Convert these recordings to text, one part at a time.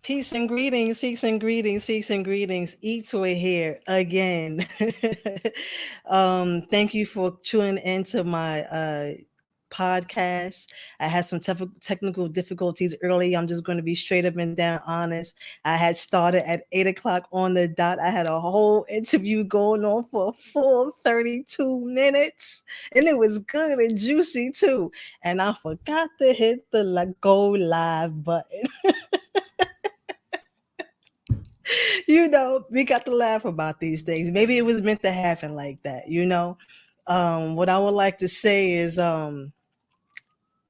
Peace and greetings. Etoy here again. Thank you for tuning into my podcast. I had some technical difficulties early. I'm just going to be straight up and down honest. I had started at 8 o'clock on the dot. I had a whole interview going on for a full 32 minutes, and it was good and juicy too. And I forgot to hit the go live button. We got to laugh about these things. Maybe it was meant to happen like that. What I would like to say is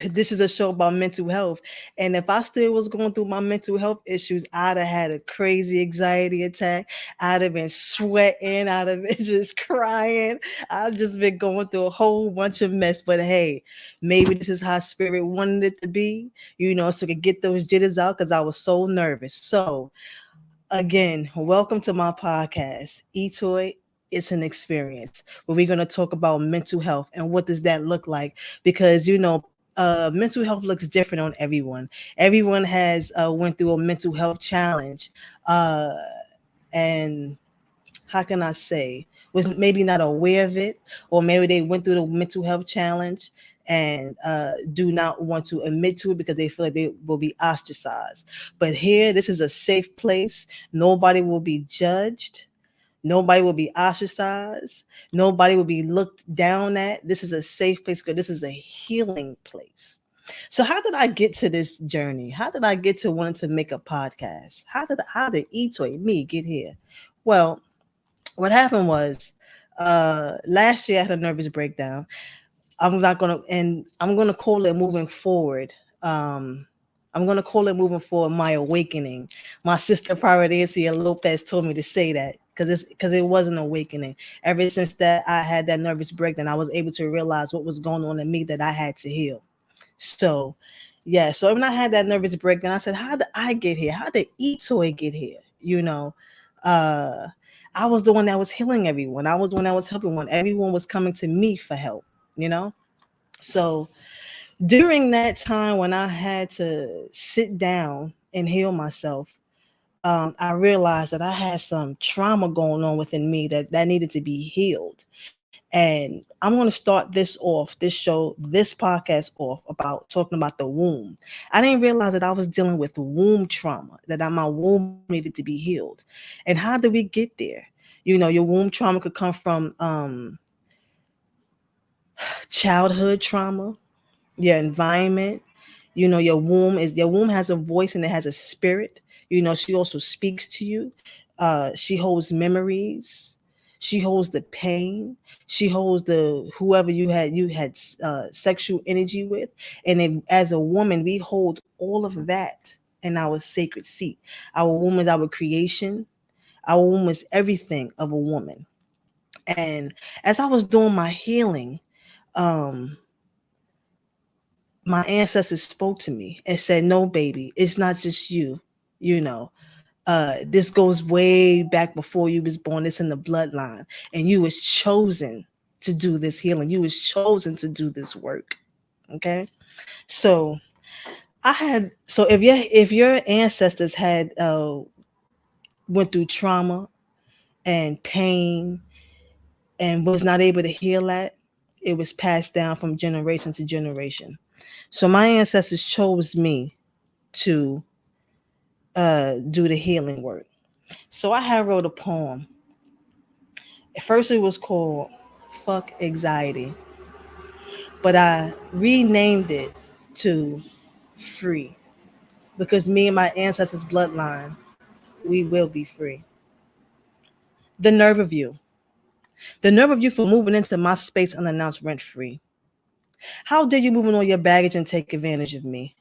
this is a show about mental health. And if I still was going through my mental health issues, I'd have had a crazy anxiety attack. I'd have been sweating. I'd have been just crying. I've just been going through a whole bunch of mess. But hey, maybe this is how spirit wanted it to be, so I could get those jitters out because I was so nervous. So again, welcome to my podcast, Etoy. It's an experience where we're going to talk about mental health and what does that look like because mental health looks different on everyone. Everyone has went through a mental health challenge, uh, and how can I say, was maybe not aware of it, or maybe they went through the mental health challenge and do not want to admit to it because they feel like they will be ostracized. But here, this is a safe place. Nobody will be judged. Nobody will be ostracized. Nobody will be looked down at. This is a safe place because this is a healing place. So how did I get to this journey? How did I get to wanting to make a podcast? How did Etoy, me, get here? Well, what happened was last year I had a nervous breakdown. I'm gonna call it moving forward. I'm gonna call it moving forward my awakening. My sister Paradisia Lopez told me to say that because it was an awakening. Ever since that I had that nervous breakdown, I was able to realize what was going on in me that I had to heal. So yeah, so when I had that nervous breakdown, I said, how did I get here? How did Etoy get here? Uh I was the one that was healing everyone. I was the one that was helping one. Everyone was coming to me for help, you know? So during that time when I had to sit down and heal myself, I realized that I had some trauma going on within me that needed to be healed. And I'm going to start this podcast off about talking about the womb. I didn't realize that I was dealing with womb trauma, my womb needed to be healed. And how did we get there? Your womb trauma could come from childhood trauma, your environment. Your womb has a voice and it has a spirit. She also speaks to you. She holds memories. She holds the pain. She holds the whoever you had sexual energy with. And as a woman, we hold all of that in our sacred seat. Our womb is our creation. Our womb is everything of a woman. And as I was doing my healing, um, my ancestors spoke to me and said, "No, baby, it's not just you. You know, this goes way back before you was born. It's in the bloodline, and you was chosen to do this healing. You was chosen to do this work." Okay, so if your ancestors had went through trauma and pain and was not able to heal that, it was passed down from generation to generation. So my ancestors chose me to do the healing work. So I had wrote a poem. At first it was called Fuck Anxiety, but I renamed it to Free because me and my ancestors' bloodline, we will be free. The nerve of you. The nerve of you for moving into my space unannounced rent free. How dare you move in all your baggage and take advantage of me?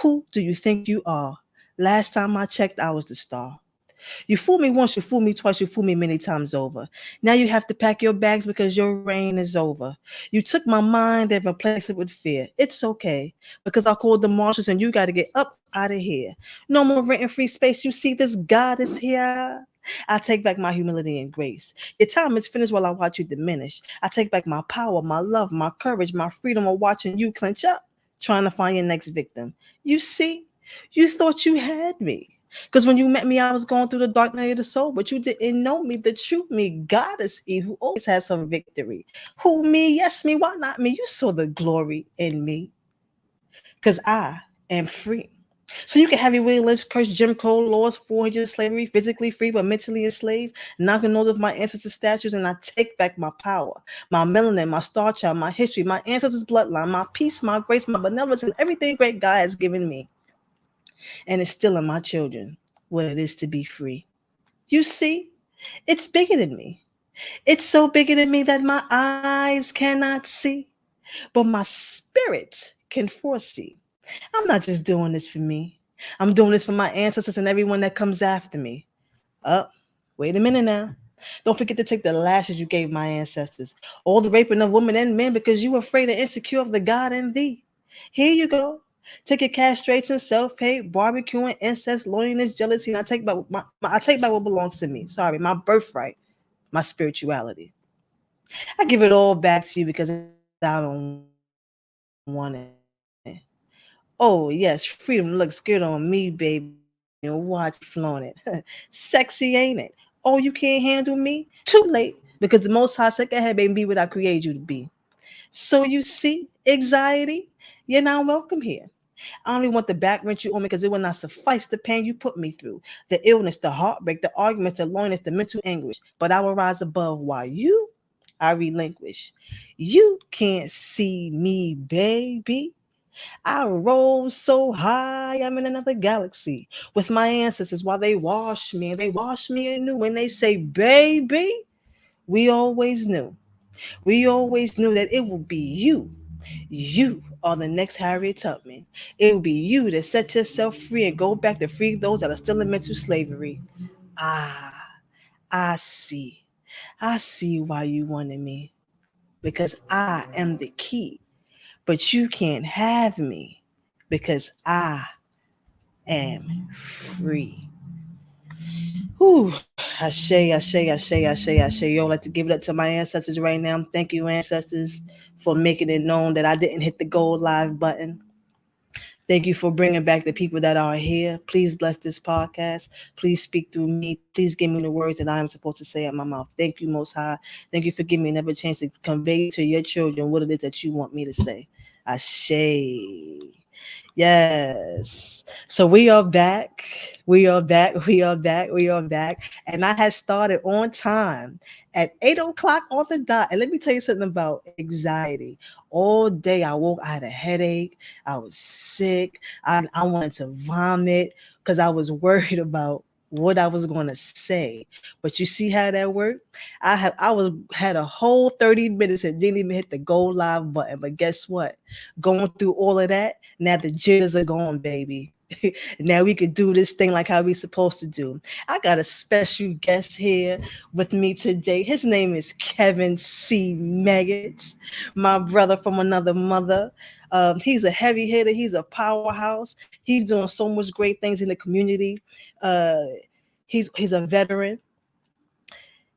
Who do you think you are? Last time I checked, I was the star. You fooled me once, you fooled me twice, you fooled me many times over. Now you have to pack your bags because your reign is over. You took my mind and replaced it with fear. It's okay because I called the marshals and you got to get up out of here. No more renting free space. You see, this God is here. I take back my humility and grace. Your time is finished while I watch you diminish. I take back my power, my love, my courage, my freedom of watching you clench up, trying to find your next victim. You see, you thought you had me. Because when you met me, I was going through the dark night of the soul, but you didn't know me, the true me, Goddess E, who always has her victory. Who me? Yes, me. Why not me? You saw the glory in me, because I am free. So you can have your will, let's curse Jim Crow laws, 400 slavery, physically free but mentally enslaved, knocking those of my ancestors' statues, and I take back my power, my melanin, my star child, my history, my ancestors' bloodline, my peace, my grace, my benevolence, and everything great God has given me. And it's still in my children what it is to be free. You see, it's bigger than me. It's so bigger than me that my eyes cannot see, but my spirit can foresee. I'm not just doing this for me. I'm doing this for my ancestors and everyone that comes after me. Up. Wait a minute now. Don't forget to take the lashes you gave my ancestors, all the raping of women and men because you were afraid and insecure of the God in thee. Here you go. Take your castration, self-hate, barbecuing, incest, loneliness, jealousy, and I take back I take back what belongs to me. Sorry, my birthright, my spirituality. I give it all back to you because I don't want it. Oh yes, freedom looks good on me, baby. Watch me flaunt it. Sexy, ain't it? Oh, you can't handle me? Too late. Because the most high said, go ahead, baby, be what I created you to be. So you see, anxiety, you're not welcome here. I only want the back rent you owe me because it will not suffice the pain you put me through. The illness, the heartbreak, the arguments, the loneliness, the mental anguish. But I will rise above while you, I relinquish. You can't see me, baby. I roll so high, I'm in another galaxy with my ancestors while they wash me and they wash me anew. When they say, baby, we always knew. We always knew that it will be you. You are the next Harriet Tubman. It will be you that set yourself free and go back to free those that are still in mental slavery. Ah, I see. I see why you wanted me. Because I am the key. But you can't have me because I am free. Whew. Ashe, ashe, ashe, ashe, ashe. Yo, I'd like to give it up to my ancestors right now. Thank you, ancestors, for making it known that I didn't hit the gold live button. Thank you for bringing back the people that are here. Please bless this podcast. Please speak through me. Please give me the words that I am supposed to say out my mouth. Thank you, Most High. Thank you for giving me another chance to convey to your children what it is that you want me to say. Ashe. Yes. So we are back. We are back. We are back. We are back. And I had started on time at 8 o'clock on the dot. And let me tell you something about anxiety. All day I woke, I had a headache. I was sick. I wanted to vomit because I was worried about what I was going to say. But you see how that worked? I had a whole 30 minutes and didn't even hit the go live button. But guess what? Going through all of that, now the jitters are gone, baby. Now we could do this thing like how we supposed to do. I got a special guest here with me today. His name is Kevin C. Meggetts, my brother from another mother. He's a heavy hitter. He's a powerhouse. He's doing so much great things in the community. Uh, he's a veteran.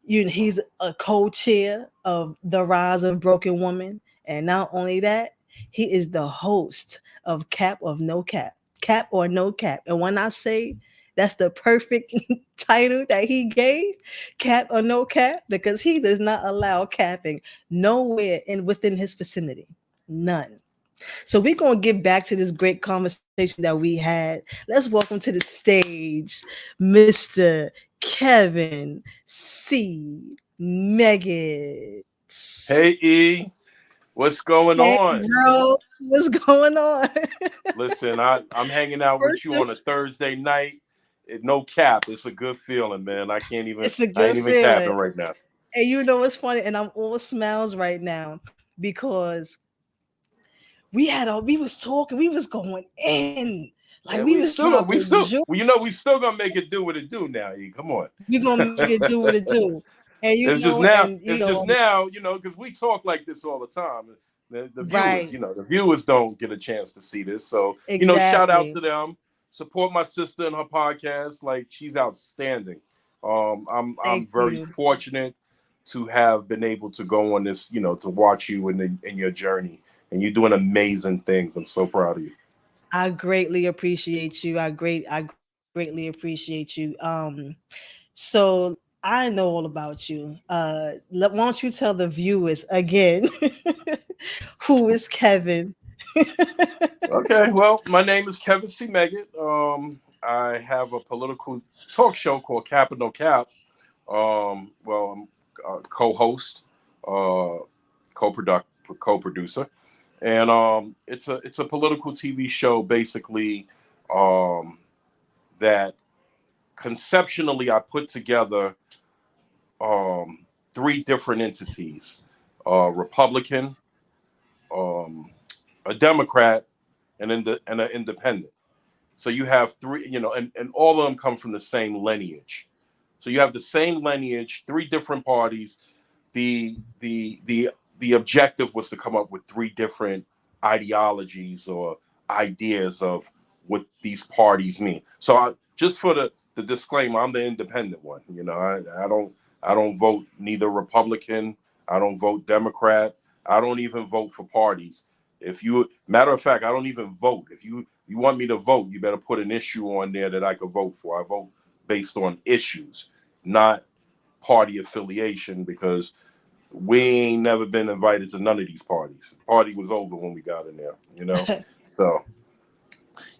He's a co-chair of the Rise of Broken Woman, and not only that, he is the host of Cap of No Cap, Cap or No Cap. And when I say that's the perfect title that he gave, Cap or No Cap, because he does not allow capping nowhere in within his vicinity, none. So we're gonna get back to this great conversation that we had. Let's welcome to the stage, Mr. Kevin C. Meggetts. Hey E, what's going Hey, on? bro, what's going on? Listen, I'm hanging out with First you of on a Thursday night. No cap, it's a good feeling, man. it's a I good ain't even capping feeling. right now. And you know what's funny? And I'm all smiles right now because we was talking, we was going in. Like Yeah, we was dropping jewels. we still gonna make it do what it do now. E, come on. We gonna make it do what it do. And It's just now, because we talk like this all the time. The viewers, right, the viewers don't get a chance to see this. So, shout out exactly. to them. Support my sister and her podcast. Like, she's outstanding. I'm Thank very you. fortunate to have been able to go on this, to watch you in your journey. And you're doing amazing things. I'm so proud of you. I greatly appreciate you. I greatly Greatly appreciate you. So I know all about you. Why don't you tell the viewers again who is Kevin? Okay, well, my name is Kevin C. Meggett. I have a political talk show called Cap and No Cap. Well, I'm a co-host, uh, co-producer, and it's a political TV show basically, um, that conceptually I put together um, three different entities: Republican, um, a Democrat, and an independent. So you have three, and all of them come from the same lineage. So you have the same lineage, three different parties. The objective was to come up with three different ideologies or ideas of what these parties mean. So just for the disclaimer, I'm the independent one. I don't vote neither Republican. I don't vote Democrat. I don't even vote for parties. If you matter of fact, I don't even vote. If you want me to vote, you better put an issue on there that I could vote for. I vote based on issues, not party affiliation, because we ain't never been invited to none of these parties. The party was over when we got in there. So,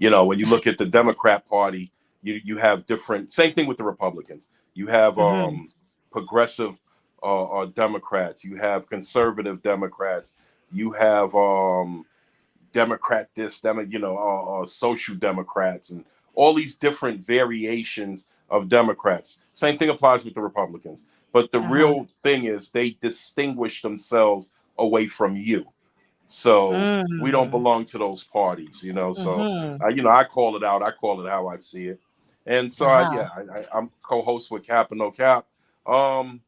when you look at the Democrat Party, you have different. Same thing with the Republicans. You have Hmm. progressive Democrats. You have conservative Democrats. You have Democrat this, social Democrats, and all these different variations of Democrats. Same thing applies with the Republicans. But the Uh-huh. real thing is they distinguish themselves away from you. So we don't Mm. belong to those parties. So Mm-hmm. I call it out. I call it how I see it. And so Uh-huh. I'm co-host with Cap and No Cap. Um,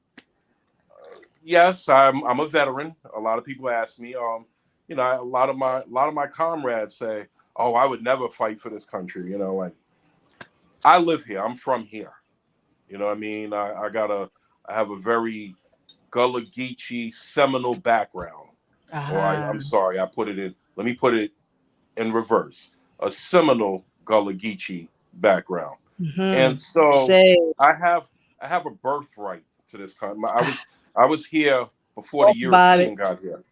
yes, I'm a veteran. A lot of people ask me. A lot of my comrades say, "Oh, I would never fight for this country." Like, I live here. I'm from here. You know what I mean? I have a very Gullah Geechee Seminole background. Or I'm Uh-huh. sorry, I put it in. Let me put it in reverse. A Seminole Gullah Geechee background. Mm-hmm. And so Say, I have I have a birthright to this country. I was here before the talk about it. European got here.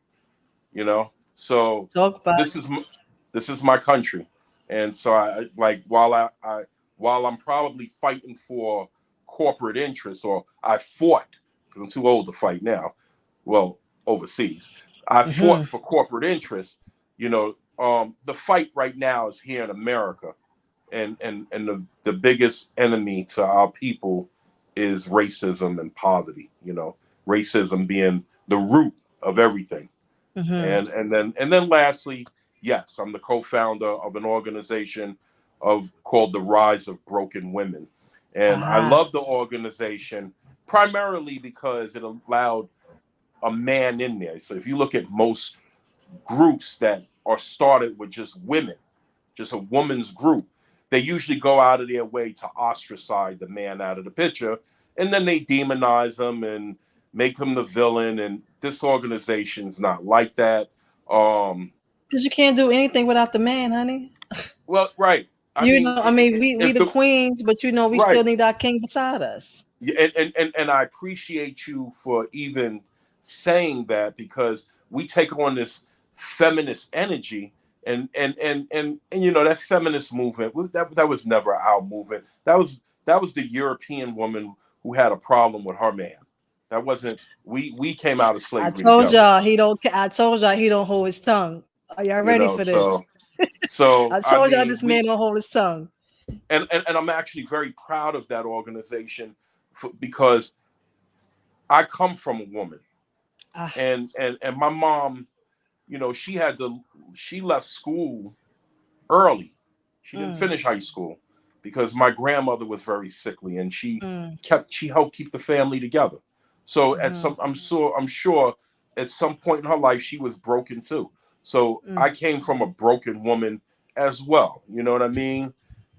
So Talk about this is this is my country, and so I like while I'm probably fighting for corporate interests, or I fought because I'm too old to fight now. Well, overseas, I it. fought Mm-hmm. for corporate interests. The fight right now is here in America, and the biggest enemy to our people is racism and poverty. Racism being the root of everything. Mm-hmm. And then lastly, yes, I'm the co-founder of an organization called the Rise of Broken Women. And I Uh-huh. love the organization primarily because it allowed a man in there. So if you look at most groups that are started with just women, just a woman's group, they usually go out of their way to ostracize the man out of the picture, and then they demonize them and make him the villain. And this organization's not like that. Um, Because you can't do anything without the man, honey. well, right. I You mean, know, I mean, we if the the queens, but we still right, need our king beside us. yeah, and I appreciate you for even saying that, because we take on this feminist energy, and that feminist movement, that was never our movement. That was the European woman who had a problem with her man. That wasn't we came out of I slavery told together. y'all he don't. I told y'all he don't hold his tongue. Are y'all ready for this? So I I told y'all mean, this man don't hold his tongue. and I'm actually very proud of that organization, because I come from a woman, Ah, and my mom, she left school early. She didn't mm, finish high school because my grandmother was very sickly, and mm, she helped keep the family together. So mm, I'm sure at some point in her life she was broken too. So mm. I came from a broken woman as well. You know what I mean?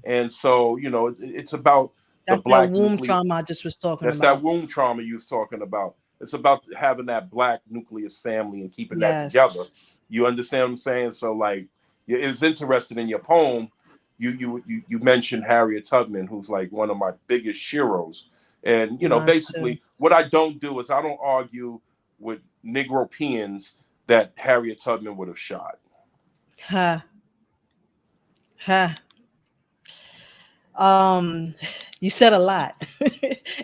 And so it's about the That's that black womb nucleus. trauma I just was talking That's that about. womb trauma you was talking about. It's about having that black nucleus family and keeping that together. Yes. You understand what I'm saying? So, like, it's interested in your poem. you mentioned Harriet Tubman, who's like one of my biggest heroes. And Mine too. basically, what I don't do is I don't argue with Negropeans that Harriet Tubman would have shot. Ha ha. Um, you said a lot,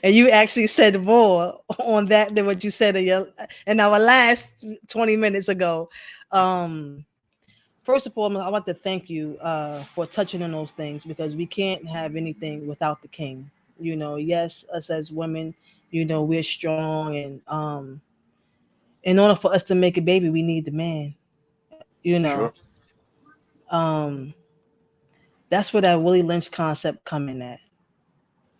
and you actually said more on that than what you said in our last 20 minutes ago. Um, First and foremost, I want to thank you for touching on those things because we can't have anything without the king. Yes, us as women, we're strong, and in order for us to make a baby, we need the man. You know, Sure. um, that's where that Willie Lynch concept come in at.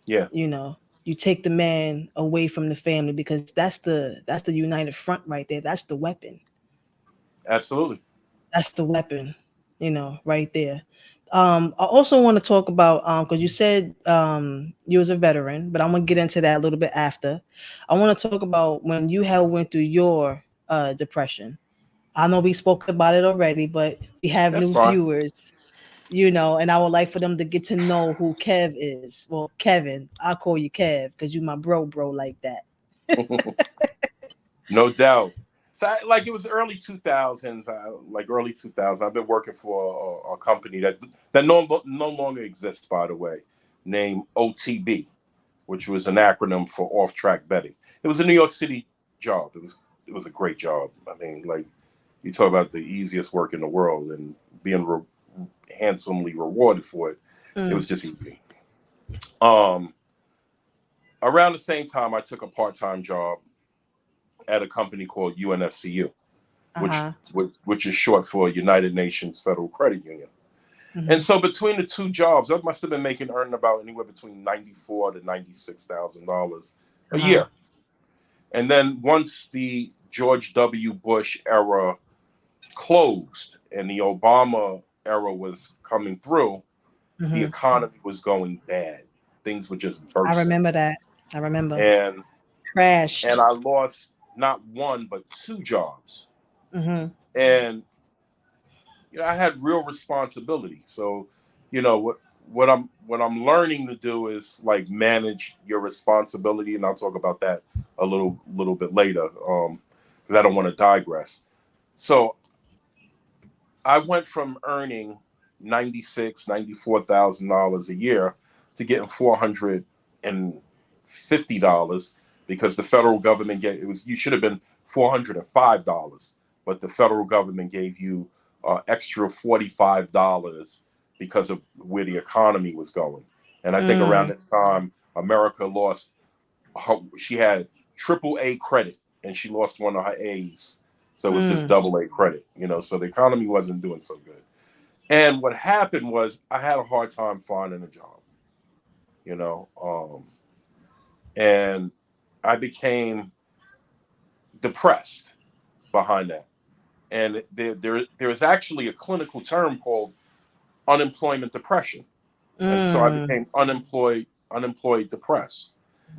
Yeah, You know, you take the man away from the family because that's the united front right there. That's the weapon. absolutely. That's the weapon, right there. I also want to talk about because you said you was a veteran, but I'm gonna get into that a little bit after. I want to talk about when you had went through your depression. I know we spoke about it already, but we have That's new fine. viewers, and I would like for them to get to know who Kev is. Well, Kevin, I'll call you Kev because you my bro like that. No doubt. So, like, it was early 2000s, like early 2000s. I've been working for a company that no longer exists, by the way, named OTB, which was an acronym for Off Track Betting. It was a New York City job. It was a great job. I mean, like, you talk about the easiest work in the world and being handsomely rewarded for it. It Mm, was just easy. Um, Around the same time, I took a part-time job at a company called UNFCU, which uh-huh. which is short for United Nations Federal Credit Union. And Hmm. so between the two jobs, I must have been earning about anywhere between $94,000 to $96,000 a Uh-huh. year. And then once the George W. Bush era closed and the Obama era was coming through, the Hmm. economy was going bad. Things were just I bursting, remember that. I remember. and Crashed. I lost not one but two jobs. Hmm. And I had real responsibility. So, what I'm learning to do is like manage your responsibility, and I'll talk about that a little bit later, because I don't want to digress. So I went from earning 94,000 dollars a year to getting $450 because the federal government gave you should have been $405, but the federal government gave you extra $45 because of where the economy was going. And I think around Mm, this time, America lost she had triple A credit and she lost one of her A's. So it was just mm, double A credit. So the economy wasn't doing so good. And what happened was I had a hard time finding a job, you know, um, and I became depressed behind that. And there is actually a clinical term called unemployment depression. And so I mm, became unemployed depressed.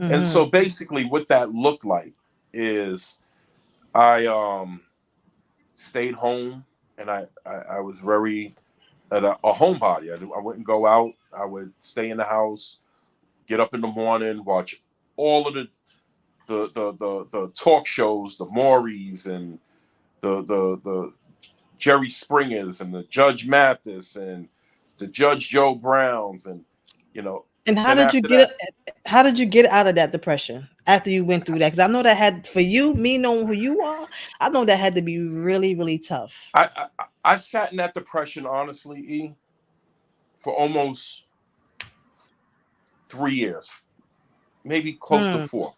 And mm-hmm, so basically what that looked like is I stayed home and I was very a homebody. I wouldn't go out. I would stay in the house, get up in the morning, watch all of the talk shows, the Maury's and the Jerry Springers and the Judge Mathis and the Judge Joe Browns and you know and then after that how did you get out of that depression after you went through that? Because I know that had for you, me knowing who you are, I know that had to be really, really tough. I sat in that depression honestly, for almost 3 years, maybe close to Mm, four.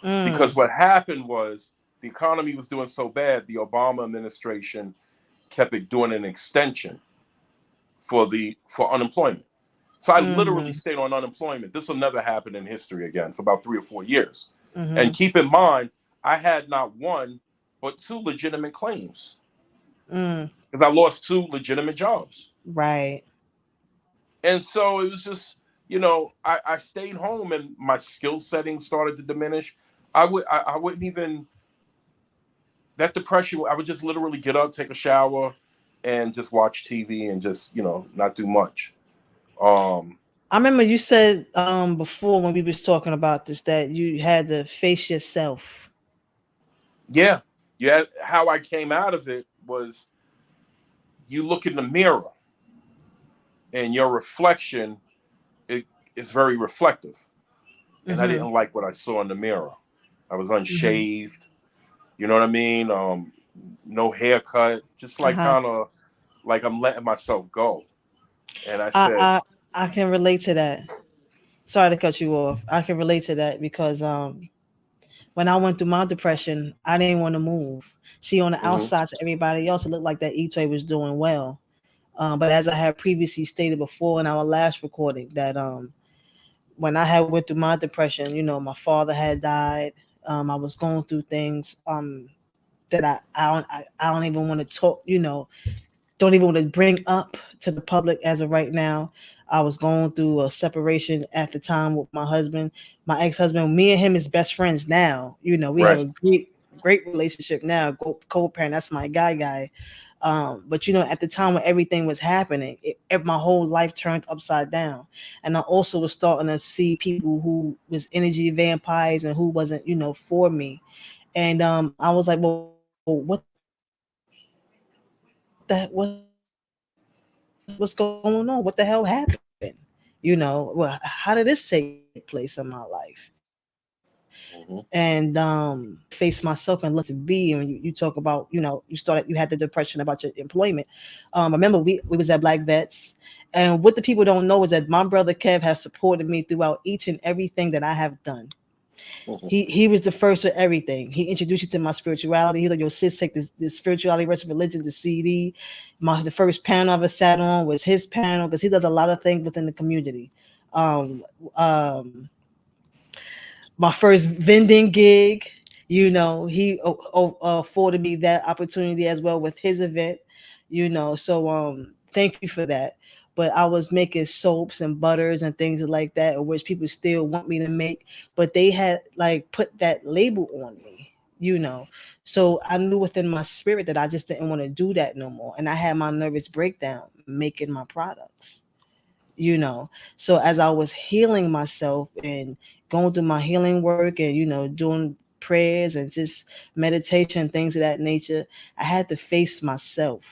mm, Because what happened was the economy was doing so bad, the Obama administration kept it doing an extension for unemployment. So I literally mm-hmm, stayed on unemployment. This will never happen in history again for about 3 or 4 years. mm-hmm, And keep in mind, I had not one but two legitimate claims mm, because I lost two legitimate jobs. right. And so it was just, I stayed home and my skill setting started to diminish. I wouldn't even that depression. I would just literally get up, take a shower, and just watch TV and just not do much. Um, I remember you said before when we was talking about this that you had to face yourself. yeah, yeah. How I came out of it was you look in the mirror and your reflection it is very reflective, and I Mm-hmm. didn't like what I saw in the mirror. I was Mm-hmm. unshaved, you know what I mean? No haircut, just like Uh-huh. kind of like I'm letting myself go. And I I, said, I I can relate to that. Sorry to cut you off. I can relate to that because when I went through my depression, I didn't want to move. See, on the hmm outside to everybody else, it looked like that Itoy was doing well. But as I had previously stated before in our last recording, that when I had went through my depression, my father had died. I was going through things that I don't even want to talk. Don't even want to bring up to the public as of right now. I was going through a separation at the time with my husband, my ex-husband. Me and him is best friends now. We have right. a great relationship now. Co-parent. That's my guy. But at the time when everything was happening, my whole life turned upside down, and I also was starting to see people who was energy vampires and who wasn't, for me. And I was like, well, what's going on? What the hell happened? How did this take place in my life? And I had to face myself and look at what I wanted to be. And when you talk about, you had the depression about your employment. I remember we was at Black Vets, and what the people don't know is that my brother Kev has supported me throughout each and everything that I have done. hmm He was the first with everything. He introduced you to my spirituality. He was like, "Yo, sis, take this spirituality versus religion, the CD." The first panel I ever sat on was his panel because he does a lot of things within the community. Um, um, my first vending gig, he afforded me that opportunity as well with his event. So thank you for that. But I was making soaps and butters and things like that, which people still want me to make, but they had like put that label on me. So I knew within my spirit that I just didn't want to do that no more, and I had my nervous breakdown making my products. So as I was healing myself and going through my healing work and doing prayers and just meditation, things of that nature, I had to face myself.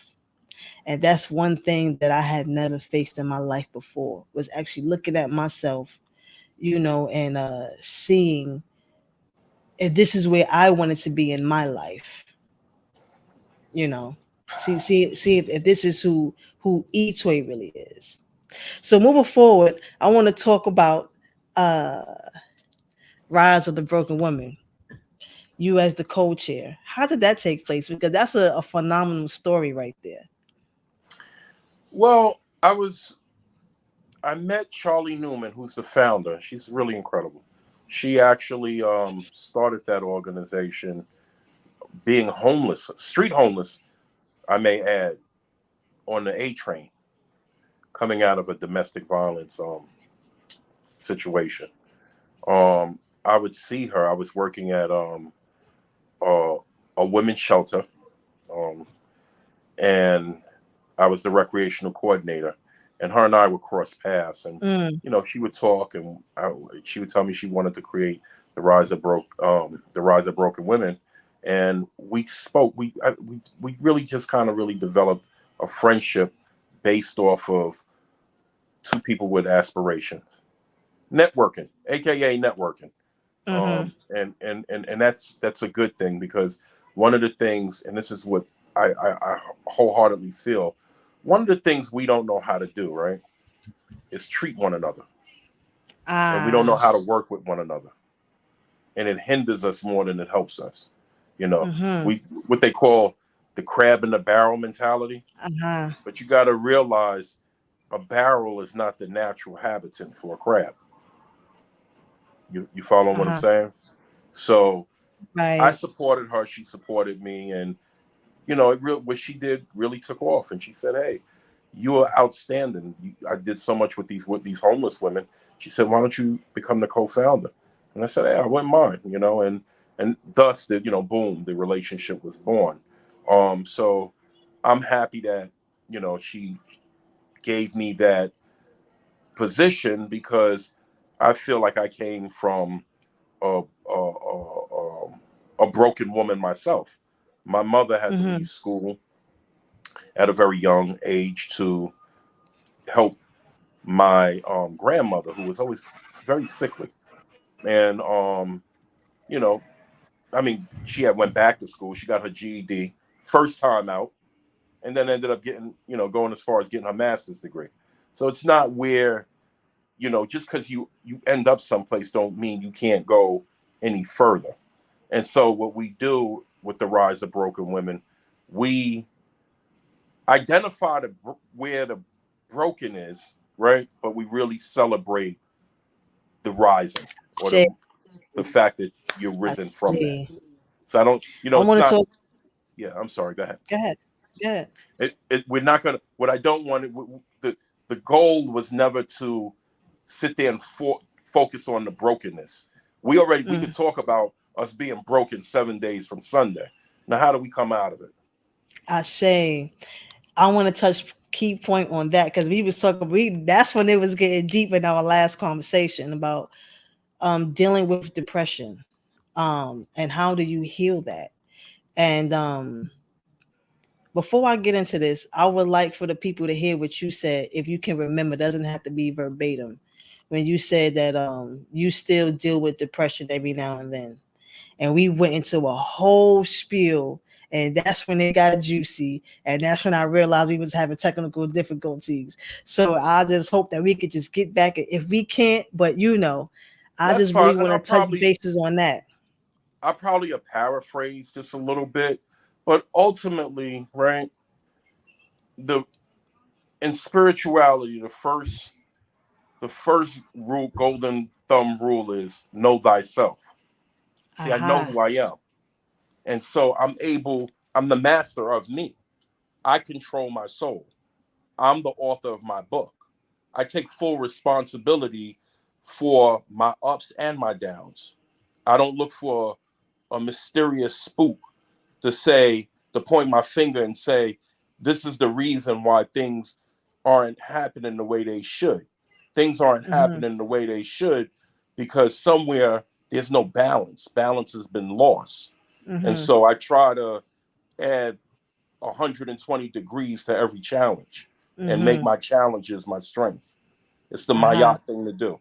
And that's one thing that I had never faced in my life before, was actually looking at myself, and seeing if this is where I wanted to be in my life. you know see if this is who Etoy really is. So moving forward, I want to talk about uh Rise of the Broken Woman. You as the co-chair, how did that take place? Because that's a phenomenal story right there. Well, I met Charlie Newman, who's the founder. She's really incredible. She actually started that organization, being homeless, street homeless, I may add, on the A train, coming out of a domestic violence situation. I would see her. I was working at uh, a women's shelter, um, and I was the recreational coordinator. And her and I would cross paths, and Mm, she would talk, and she would tell me she wanted to create the rise of broken women, and we spoke. We really just kind of really developed a friendship based off of two people with aspirations, networking, aka networking. mm-hmm. And that's a good thing, because one of the things, and this is what I wholeheartedly feel, one of the things we don't know how to do, right, is treat one another, and we don't know Ah. how to work with one another, and it hinders us more than it helps us. You know, Mm-hmm. we what they call the crab in the barrel mentality, Uh-huh. but you got to realize a barrel is not the natural habitat for a crab. You follow what I'm Uh-huh. saying? So I Right. supported her, she supported me, and what she did really took off. And she said, "Hey, you are outstanding. I did so much with these homeless women." She said, "Why don't you become the co-founder?" And I said, "Hey, I wouldn't mind." And thus the boom, the relationship was born. So I'm happy that she gave me that position because I feel like I came from a broken woman myself. My mother had to leave Mhm. school at a very young age to help my grandmother, who was always very sickly. And you know, I mean, she had went back to school. She got her GED first time out, and then ended up getting, going as far as getting her master's degree. So it's not where, just because you end up someplace don't mean you can't go any further. And so what we do with the rise of broken women, we identify where the broken is, right? But we really celebrate the rising, or Shay, the fact that you're I risen from that. see. So I don't, I it's want to not. talk. Yeah, I'm sorry. Go ahead. Go ahead. Go ahead. We're not gonna. What I don't want. The goal was never to sit there and focus on the brokenness. We could Mm. talk about us being broken 7 days from Sunday. Now, how do we come out of it? I say. I want to touch key point on that because we was talking. That's when it was getting deep in our last conversation about dealing with depression, and how do you heal that. And before I get into this, I would like for the people to hear what you said. If you can remember, it doesn't have to be verbatim. When you said that you still deal with depression every now and then, and we went into a whole spiel, and that's when it got juicy, and that's when I realized we was having technical difficulties. So I just hope that we could just get back if we can't, but I That's just fine, really and want to touch bases on that. I'll probably paraphrase just a little bit, but ultimately, right? The In spirituality, the first rule, golden thumb rule, is know thyself. See, I know Aha. who I am. And so I'm the master of me. I control my soul. I'm the author of my book. I take full responsibility for my ups and my downs. I don't look for a mysterious spook to point my finger and say, this is the reason why things aren't happening the way they should. Things aren't Mm-hmm. happening the way they should because somewhere there's no balance. Balance has been lost. And Mm-hmm. so I try to add 120 degrees to every challenge and make Mm-hmm. my challenges my strength. It's the Aha. Mayat thing to do.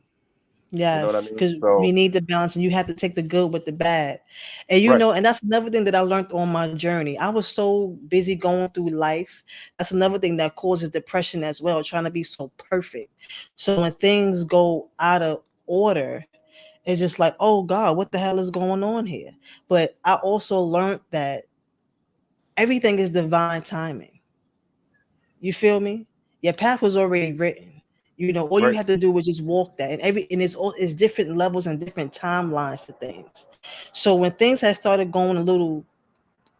You know what I Yes, mean? because we So, need the balance, and you have to take the good with the bad. And right. and that's another thing that I learned on my journey. I was so busy going through life. That's another thing that causes depression as well, trying to be so perfect. So when things go out of order, it's just like, oh God, what the hell is going on here? But I also learned that everything is divine timing. You feel me? Your path was already written. All you Right. have to do was just walk that, and it's different levels and different timelines to things. So when things had started going a little,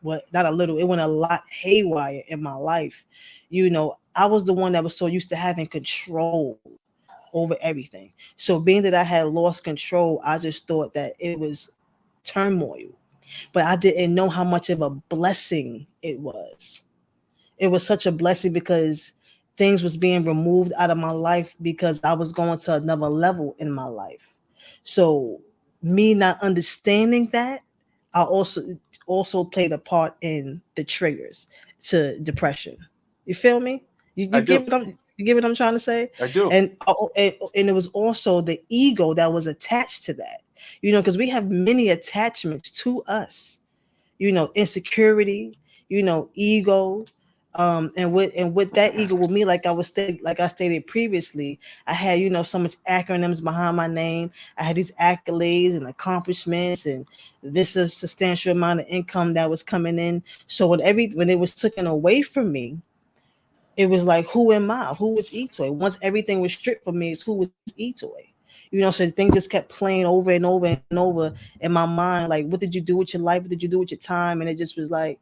what not a little, it went a lot haywire in my life. I was the one that was so used to having control over everything. So being that I had lost control, I just thought that it was turmoil, but I didn't know how much of a blessing it was. It was such a blessing because things was being removed out of my life because I was going to another level in my life. So me not understanding that, I also played a part in the triggers to depression. You feel me? You I get do. what I'm trying to say? I do. And it was also the ego that was attached to that. Because we have many attachments to us, insecurity, ego. And with that ego with me, like I stated previously, I had, so much acronyms behind my name. I had these accolades and accomplishments, and this is substantial amount of income that was coming in. So when it was taken away from me, it was like, who am I? Who is Itoy? Once everything was stripped from me, it's who was Itoy? So things just kept playing over and over and over in my mind. Like, what did you do with your life? What did you do with your time? And it just was like,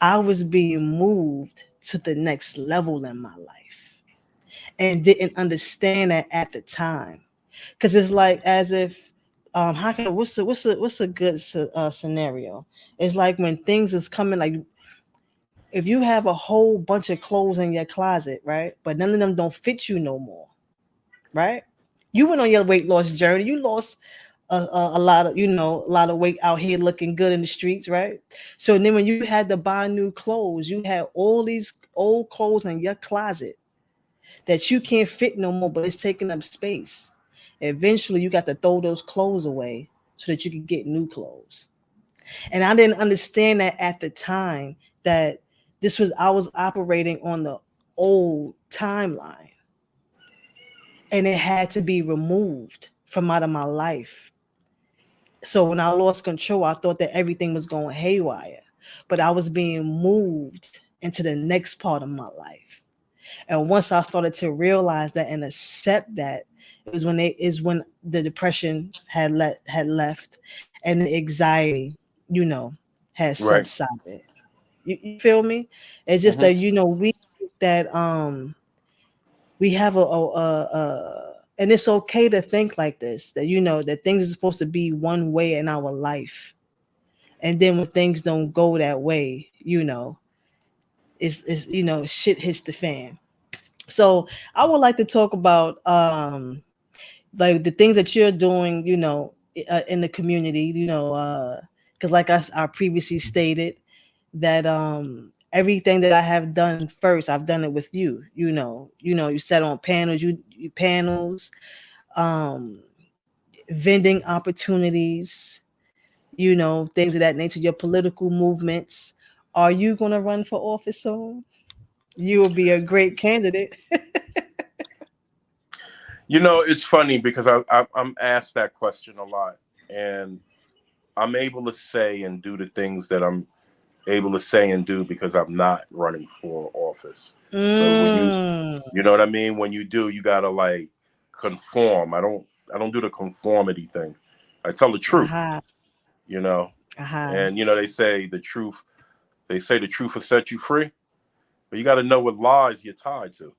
I was being moved to the next level in my life and didn't understand that at the time. Because it's like as if, how can what's a good scenario? It's like when things is coming, like if you have a whole bunch of clothes in your closet, right? But none of them don't fit you no more. right? You went on your weight loss journey. You lost a lot of, a lot of weight out here looking good in the streets, right? So then when you had to buy new clothes, you had all these old clothes in your closet that you can't fit no more, but it's taking up space. Eventually, you got to throw those clothes away so that you could get new clothes. And I didn't understand that at the time, that I was operating on the old timeline, and it had to be removed from out of my life. So when I lost control, I thought that everything was going haywire, but I was being moved into the next part of my life. And once I started to realize that and accept that, it was when the depression had left, and the anxiety, you know, had Right. subsided. You feel me? It's just Hmm. that we that we have and it's okay to think like this, that that things are supposed to be one way in our life, and then when things don't go that way, it's shit hits the fan. So I would like to talk about like the things that you're doing, in the community, because like I previously stated that everything that I have done first, I've done it with you. You sat on panels, you panels, um, vending opportunities, things of that nature. Your political movements. Are you gonna run for office soon? You will be a great candidate. It's funny because I'm asked that question a lot, and I'm able to say and do the things that I'm able to say and do because I'm not running for office. So when Mm. you know what I mean, when you do, you gotta like conform. I don't do the conformity thing. I tell the truth, Aha. you know, Aha. and they say the truth. They say the truth will set you free, but you got to know what lies you're tied to.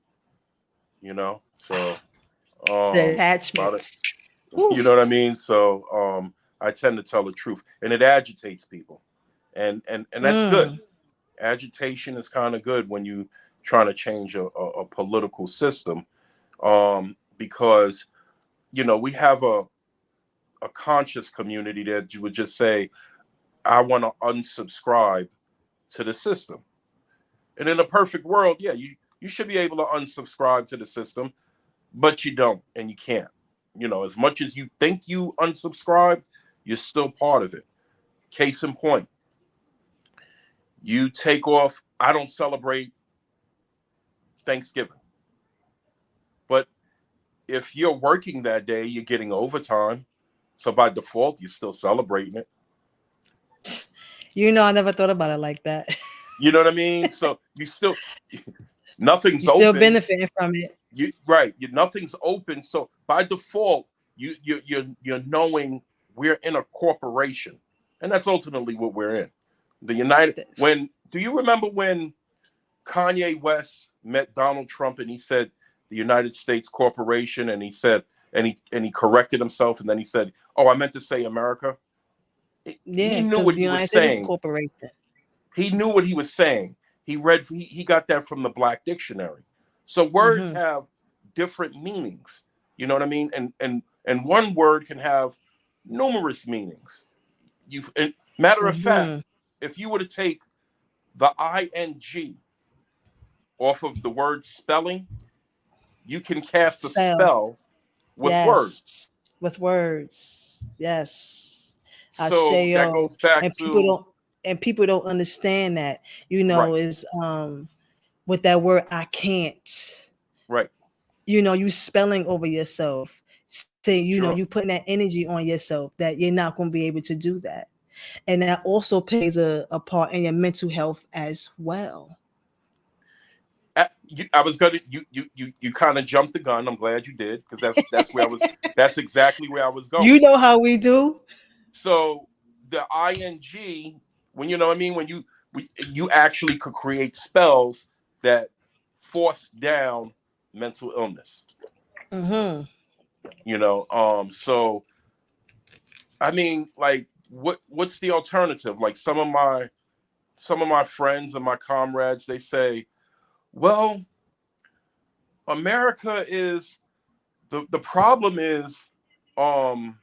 So The about it. attachments. You Whew. know what I mean? So I tend to tell the truth, and it agitates people, and that's good. Mm. Agitation is kind of good when you trying to change a political system, because we have a conscious community that you would just say, I want to unsubscribe to the system. And in a perfect world, yeah, you should be able to unsubscribe to the system, but you don't and you can't. As much as you think you unsubscribe, you're still part of it. Case in point, you take off. I don't celebrate Thanksgiving, but if you're working that day, you're getting overtime. So by default, you're still celebrating it. I never thought about it like that. You know what I mean? So you still nothing's You still open. benefiting from it. Nothing's open. So by default, you're knowing we're in a corporation, and that's ultimately what we're in. The United. When do you remember when Kanye West met Donald Trump and he said the United States Corporation, and he said, and he corrected himself, and then he said, "Oh, I meant to say America." He Yeah, knew because what the he was United States is a saying. corporation. He knew what he was saying. He got that from the Black Dictionary. So words Mm-hmm. have different meanings. You know what I mean? And one word can have numerous meanings. Matter of fact, Mm-hmm. if you were to take the ing off of the word spelling, you can cast a Spell. spell with words. Yes. With words. Yes. So that Asheo. goes back And people to don't and people don't understand that. right, Is with that word I can't. right, You spelling over yourself. Say, you sure. putting that energy on yourself that you're not going to be able to do that. And that also plays a part in your mental health as well. I was gonna you kind of jumped the gun. I'm glad you did because that's where I was. That's exactly where I was You going. know how we do. So the ing, when you know what I mean, you actually could create spells that force down mental illness. Mm-hmm. So I mean, like, what's the alternative? Like some of my friends and my comrades, they say, well, America is the problem is, um,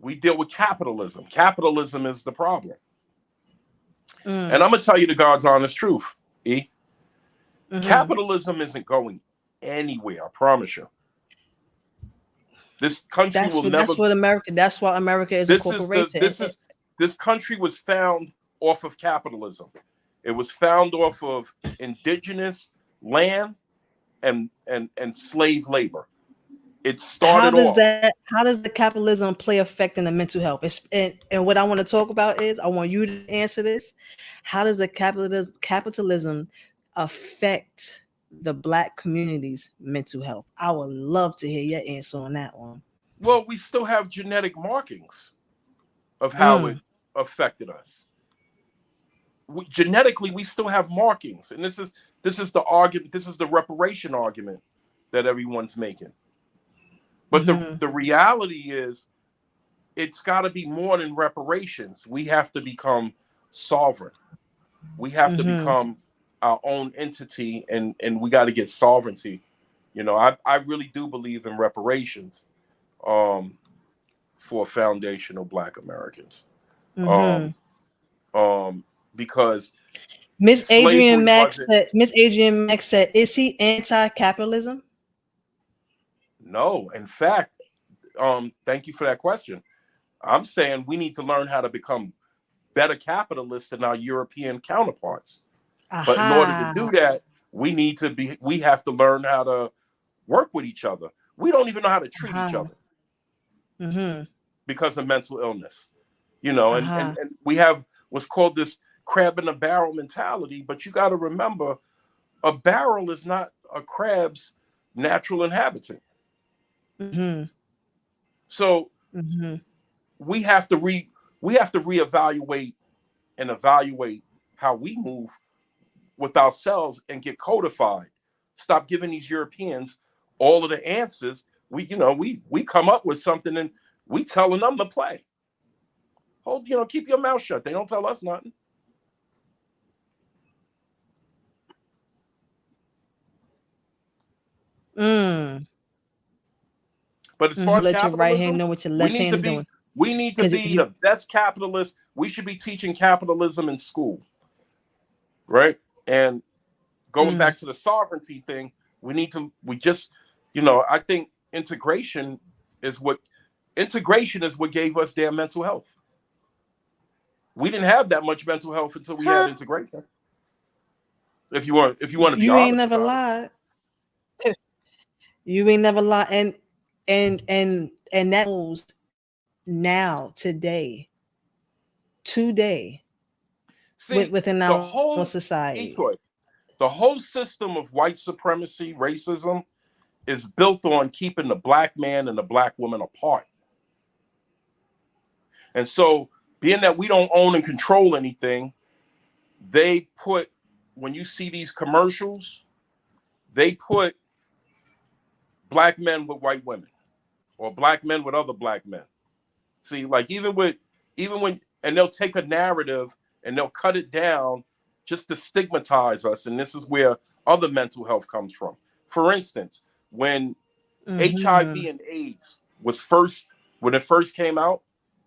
we deal with capitalism. Capitalism is the problem. And I'm Mm. gonna tell you the God's honest truth. E. Mm-hmm. Capitalism isn't going anywhere. I promise you. This country will never. That's what America. That's why America is a This is the. corporation. This is this country was found off of capitalism. It was found off of indigenous land and slave labor. It started off. How does the capitalism play effect in the mental health? And what I want to talk about is I want you to answer this. How does the capitalism affect the Black community's mental health? I would love to hear your answer on that one. Well, we still have genetic markings of how it Mm. affected us. Genetically, we still have markings, and this is the argument. This is the reparation argument that everyone's making. But Mm-hmm. the reality is, it's got to be more than reparations. We have to become sovereign. We have to Mm-hmm. become our own entity, and we got to get sovereignty. I really do believe in reparations, um, for foundational Black Americans, Mm-hmm. um, because Miss slavery wasn't. Adrian Mack said, is he anti-capitalism? No, in fact, thank you for that question. I'm saying we need to learn how to become better capitalists than our European counterparts. But in order to Aha. do that, we have to learn how to work with each other. We don't even know how to treat each Aha. other Mm-hmm. because of mental illness. And Aha. we have what's called this crab in a barrel mentality, but you got to remember, a barrel is not a crab's natural inhabitant. Mm-hmm. So Mm-hmm. we have to reevaluate and evaluate how we move with ourselves and get codified. Stop giving these Europeans all of the answers. We come up with something and we telling them to play. Keep your mouth shut. They don't tell us nothing. Mm. But as far Mm-hmm. as Let your right hand capitalism, know what your we left need to hand is be doing. we need to Because be you the best capitalists. We should be teaching capitalism in school, right? And going mm, back to the sovereignty thing, we just, I think is what integration is what gave us their mental health. We didn't have that much mental health until we had huh? integration. If you want to be You ain't honest never about it. lied. You ain't never lied. And that goes now, today, See, within the our whole society. Detroit, the whole system of white supremacy, racism, is built on keeping the Black man and the Black woman apart. And so, being that we don't own and control anything, they put, when you see these commercials, they put Black men with white women or Black men with other Black men. See, like even when, and they'll take a narrative and they'll cut it down just to stigmatize us. And this is where other mental health comes from. For instance, when HIV Mm-hmm. and AIDS when it first came out,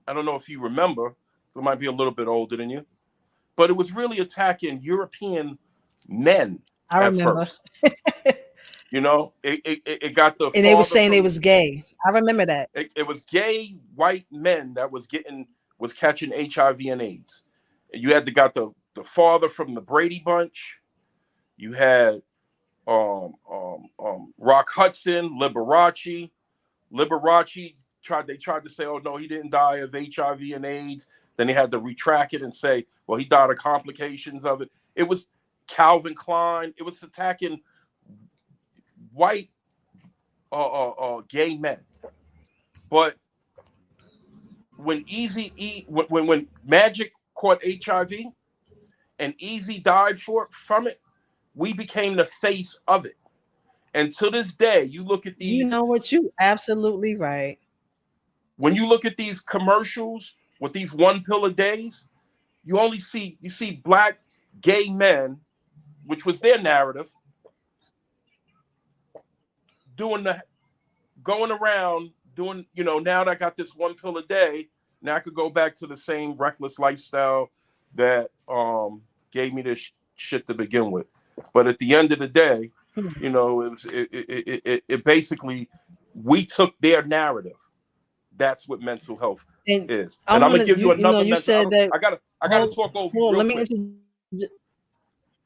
I don't know if you remember, it might be a little bit older than you, but it was really attacking European men I at remember. first. It got the And they were father saying they from was gay. I remember that. it was gay white men that was catching HIV and AIDS. You had the father from the Brady Bunch. You had Rock Hudson, Liberace. Liberace tried to say, oh no, he didn't die of HIV and AIDS. Then they had to retract it and say, well, he died of complications of it. It was Calvin Klein. It was attacking white gay men. But when Easy E when Magic caught HIV and Easy died from it, we became the face of it. And to this day, you look at You these know what? You absolutely right. when you look at these commercials with these one pill a days, you see Black gay men, which was their narrative, doing going around doing, now that I got this one pill a day, now I could go back to the same reckless lifestyle that gave me this shit to begin with. But at the end of the day, it basically, we took their narrative. That's what mental health And is. I And I'm want gonna to, give you another you mental. said that. I gotta talk over you Hold, real let me quick. introduce.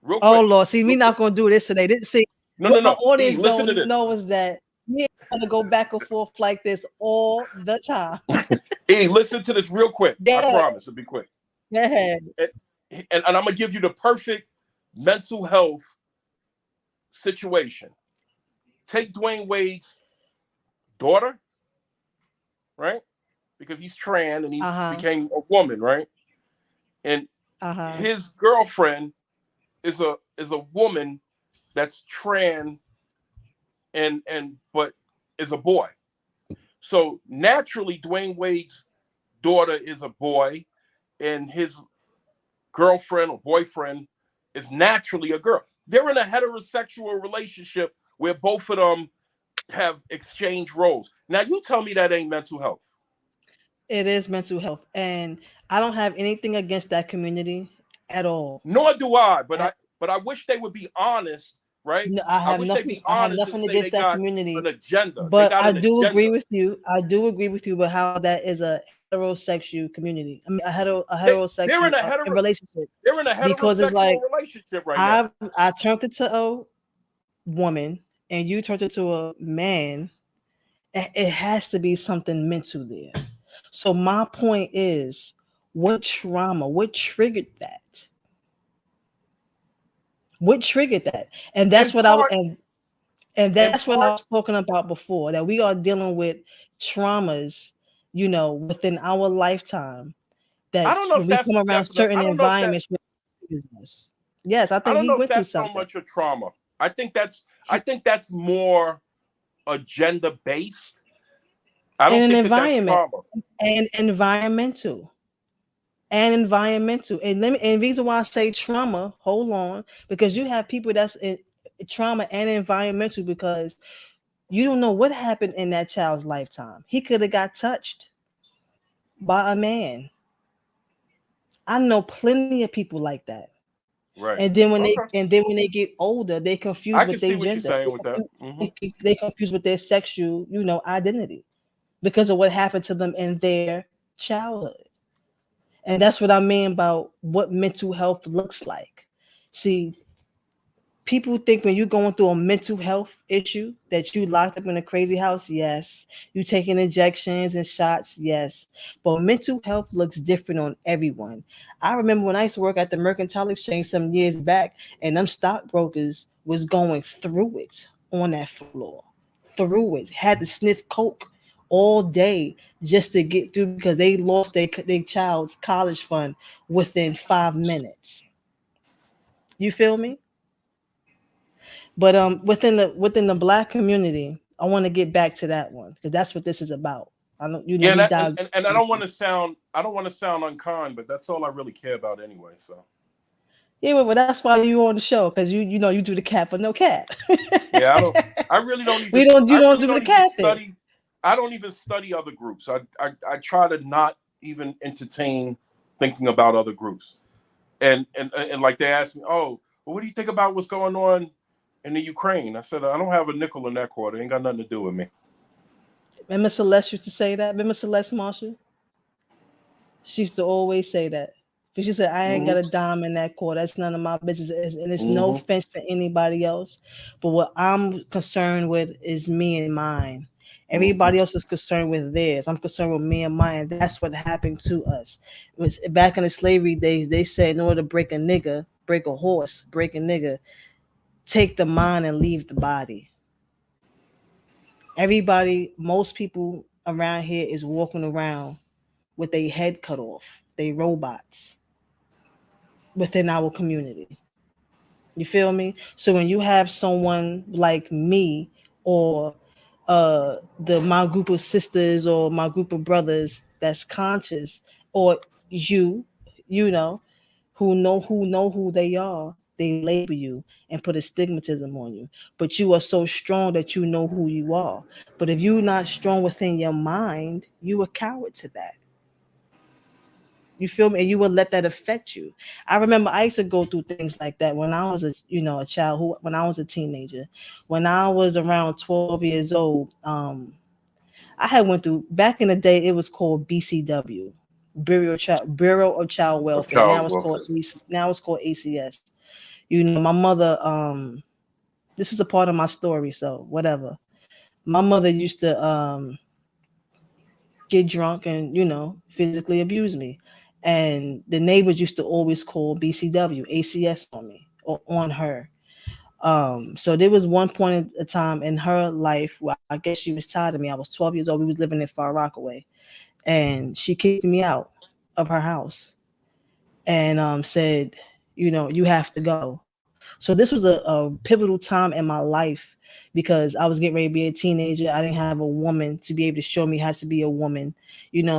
Real Oh quick. Lord, see, we're Real quick. not gonna do this today. See, No, what no, my no. E, audience listen to don't this. know is that we ain't gonna go back and forth like this all the time. E, listen to this real quick. I Yeah, promise it'll be quick. yeah. And I'm gonna give you the perfect mental health situation. Take Dwayne Wade's daughter, right? Because he's trans and he Uh-huh. became a woman, right? And Uh-huh. his girlfriend is a woman that's trans and but is a boy. So naturally, Dwayne Wade's daughter is a boy, and his girlfriend or boyfriend is naturally a girl. They're in a heterosexual relationship where both of them have exchanged roles. Now you tell me that ain't mental health. It is mental health, and I don't have anything against that community at all. Nor do I, but I, I wish they would be honest, right? no, I I have wish they'd nothing. be I have honest and nothing say they against that got an community, agenda. They but got I an do agenda. agree with you. I do agree with you, but how that is a heterosexual community. I mean, a They're heterosexual in a hetero relationship, they're in a because it's like heterosexual relationship right now. I turned into a woman and you turned into a man. It has to be something mental there. So my point is, what trauma? What triggered that? What triggered that? And In that's what I part, and in that's what I part, was talking about before. That we are dealing with traumas, within our lifetime. I That don't know if when we that's come around definite. certain I don't know if that environments, business. Yes, I I think don't he know if went through that's so something. much a trauma. I think that's more agenda based. I In don't an think that that's environment trauma. and environmental. And let me, and the reason why I say trauma, hold on, because you have people that's in trauma and environmental, because you don't know what happened in that child's lifetime. He could have got touched by a man. I know plenty of people like that. Right. Okay. And then when they get older, they confuse I with can see their what you're gender. saying with that. Hmm. They confuse with their sexual, identity, because of what happened to them in their childhood. And that's what I mean about what mental health looks like. See, people think when you're going through a mental health issue that you locked up in a crazy house. Yes. You taking injections and shots. Yes. But mental health looks different on everyone. I remember when I used to work at the Mercantile Exchange some years back, and them stockbrokers was going through it on that floor, through it, had to sniff coke all day just to get through, because they lost their child's college fund within 5 minutes. You feel me? But within the black community, I want to get back to that one, because that's what this is about. I don't, Yeah, we that and, dive. and I don't want to sound unkind, but that's all I really care about anyway. So Yeah, but that's why you on the show, because you do the cat for no cat. yeah, I really don't We even don't you I don't really do the don't even cat thing. study I don't even study other groups. I try to not even entertain thinking about other groups. And like they asked me, oh, well, what do you think about what's going on in the Ukraine? I said, I don't have a nickel in that quarter. It ain't got nothing to do with me. Remember Celeste used to say that. Remember Celeste Marshall? She used to always say that. But she said, I ain't got Hmm. a dime in that court. That's none of my business. And it's no Hmm. offense to anybody else. But what I'm concerned with is me and mine. Hmm. Everybody else is concerned with theirs. I'm concerned with me and mine. That's what happened to us. It was back in the slavery days, they said in order to break a nigga, break a horse, break a nigga, take the mind and leave the body. Most people around here is walking around with their head cut off. They robots within our community. You feel me? So when you have someone like me, or the my group of sisters or my group of brothers that's conscious, or you, you know, who know who they are, they label you and put a stigmatism on you. But you are so strong that you know who you are. But if you're not strong within your mind, you a coward to that. You feel me? And you will let that affect you. I remember I used to go through things like that when I was a child, when I was a teenager. When I was around 12 years old, I had went through, back in the day it was called BCW, Bureau of Child Of Welfare. child welfare. Now it's called ACS. You know, my mother, this is a part of my story, so whatever. My mother used to get drunk and, physically abuse me. And the neighbors used to always call BCW, ACS on me or on her. So there was one point in a time in her life where I guess she was tired of me. I was 12 years old. We was living in Far Rockaway, and she kicked me out of her house and said, you have to go. So this was a pivotal time in my life because I was getting ready to be a teenager. I didn't have a woman to be able to show me how to be a woman,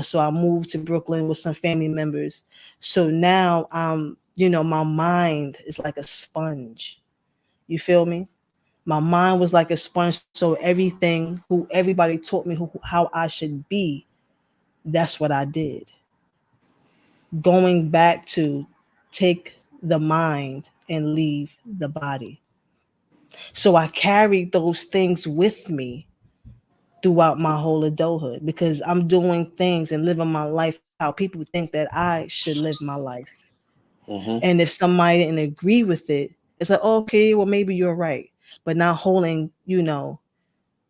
So I moved to Brooklyn with some family members. So now, my mind is like a sponge. You feel me? My mind was like a sponge. So everything, who everybody taught me how I should be, that's what I did. Going back to take the mind and leave the body. So I carried those things with me throughout my whole adulthood because I'm doing things and living my life how people think that I should live my life. Hmm. And if somebody didn't agree with it, it's like, okay, well, maybe you're right. But not holding,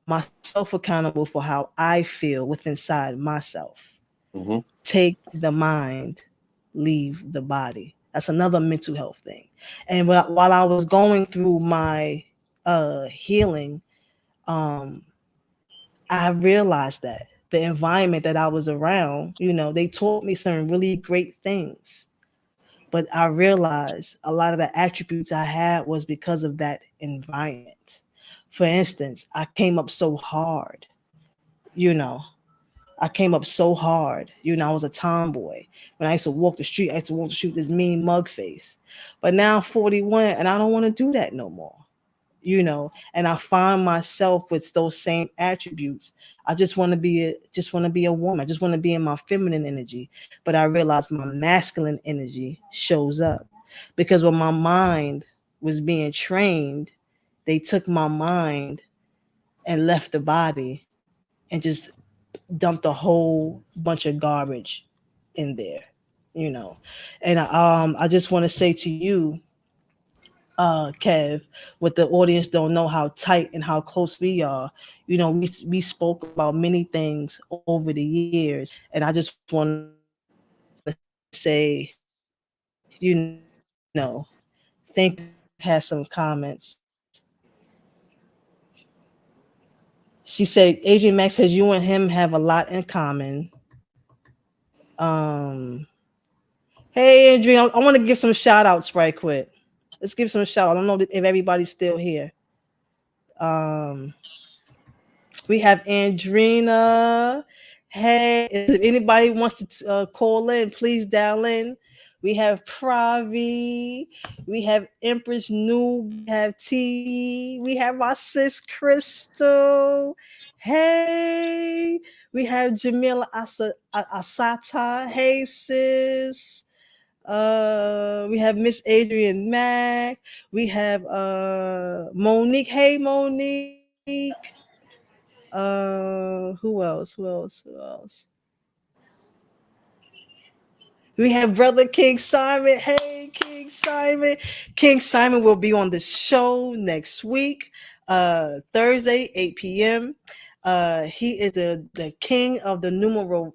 myself accountable for how I feel within inside myself. Hmm. Take the mind, leave the body. That's another mental health thing. And while I was going through my healing, um, I realized that the environment that I was around, they taught me some really great things. But I realized a lot of the attributes I had was because of that environment. For instance, I came up so hard, you know. I came up so hard. I was a tomboy. When I used to walk the street, I used to walk the street with this mean mug face. But now I'm 41 and I don't want to do that no more. And I find myself with those same attributes. I just want to be a woman. I just want to be in my feminine energy. But I realize my masculine energy shows up because when my mind was being trained, they took my mind and left the body and just dumped a whole bunch of garbage in there, you know. And I just want to say to you, Kev, what the audience don't know how tight and how close we are. We spoke about many things over the years, and I just want to say, Think has some comments. She said, Adrian Max says you and him have a lot in common. Um, hey, Adrian, I want to give some shout outs right quick. Let's give some shout outs. I don't know if everybody's still here. Um, We have Andrina. Hey, if anybody wants to call in, please dial in. We have Pravi. We have Empress Noob. We have T. We have our sis Crystal. Hey, we have Jamila Asata. Hey, sis. We have Miss Adrian Mack. We have Monique. Hey, Monique. Who else? Who else? Who else? We have Brother King Simon. Hey, King Simon. King Simon will be on the show next week, Thursday, 8 p.m. He is the king of the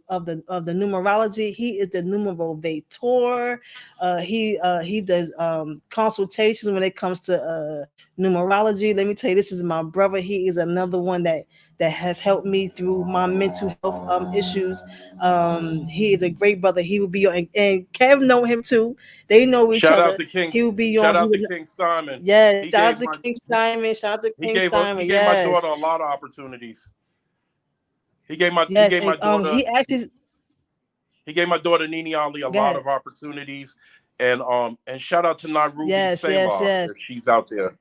of the numerology. He is the numerovator. He does consultations when it comes to numerology. Let me tell you, this is my brother. He is another one that has helped me through my mental health issues. He is a great brother. He will be on, and Kev know him too. They know each Shout out other. to King. He will be Shout on. out to King Simon. Yes. He Shout gave out to my King Simon. Shout out to he King gave he Simon. gave my Yes. daughter a lot of opportunities. He Yes. gave my And daughter he actually he gave my daughter Nini Ali a go lot ahead. of opportunities, And shout out to Nairobi Yes, Selah yes, if she's out there.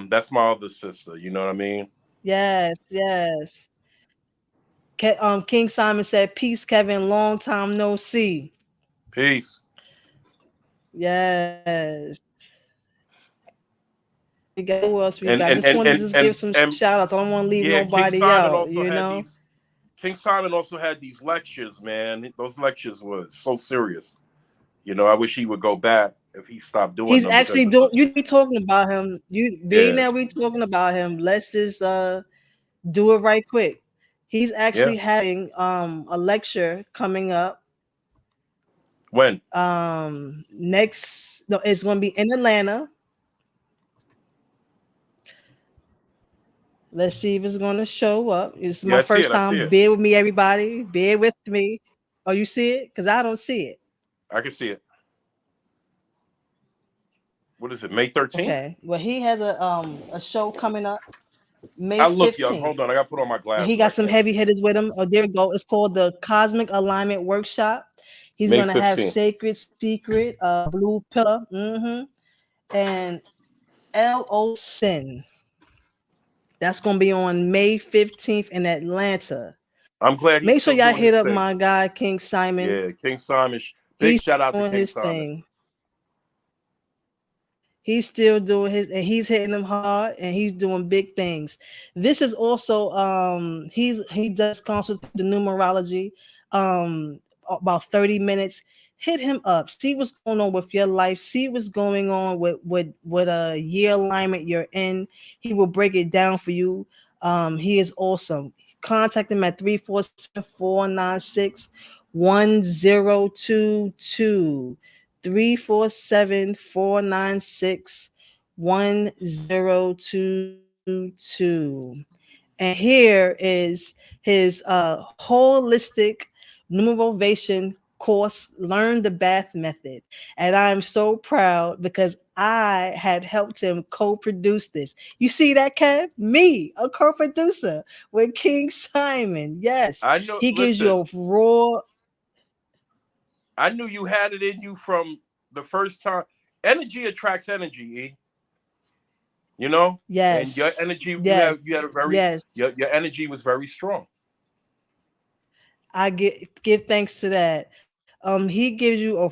That's my other sister. You know what I mean? yes. King Simon said, "Peace, Kevin. Long time no see." Peace. Yes. We got who else we And got? and Just and wanted to and just give and, some and shout outs. I don't want to leave yeah, nobody out. You know. King Simon also had these lectures, man. Those lectures were so serious. I wish he would go back if he stopped doing He's them because actually it was doing. You be talking about him. You being yeah, that we talking about him. Let's just do it right quick. He's yeah. actually having a lecture coming up When? next. No, it's going to be in Atlanta. Let's see if it's going to show up. It's Yeah, my I see first it. I see time. it. Bear with me, everybody. Bear with me. Oh, you see it? Because I don't see it. I can see it. What is it? May 13th? Okay. Well, he has a show coming up May I look, yo. 15th. Hold on, I got to put on my And he glasses. I got some can't heavy see. hitters with him. Oh, there we go. It's called the Cosmic Alignment Workshop. He's May gonna have 15th. Sacred Secret, Blue Pillar, and LO Sin. That's gonna be on May 15th in Atlanta. I'm glad he's Make sure still y'all doing hit his up thing. my guy King Simon. Yeah, King Simon. Big He's shout out to doing King his Simon. thing. He's still doing his, and he's hitting them hard, and he's doing big things. This is also he does consult the numerology, about 30 minutes. Hit him up, see what's going on with your life, see what's going on with a year alignment you're in. He will break it down for you. He is awesome. Contact him at 347-496-1022. 347-496-1022. And here is his holistic numerovation course, Learn the Bath Method. And I'm so proud because I had helped him co-produce this. You see that, Kev? Me, a co-producer with King Simon. Yes, I know. he gives you Listen, a raw. I knew you had it in you from the first time. Energy attracts energy, E. And your Yes, energy, yes, you had a very yes. your energy was very strong. I give thanks to that. He gives you a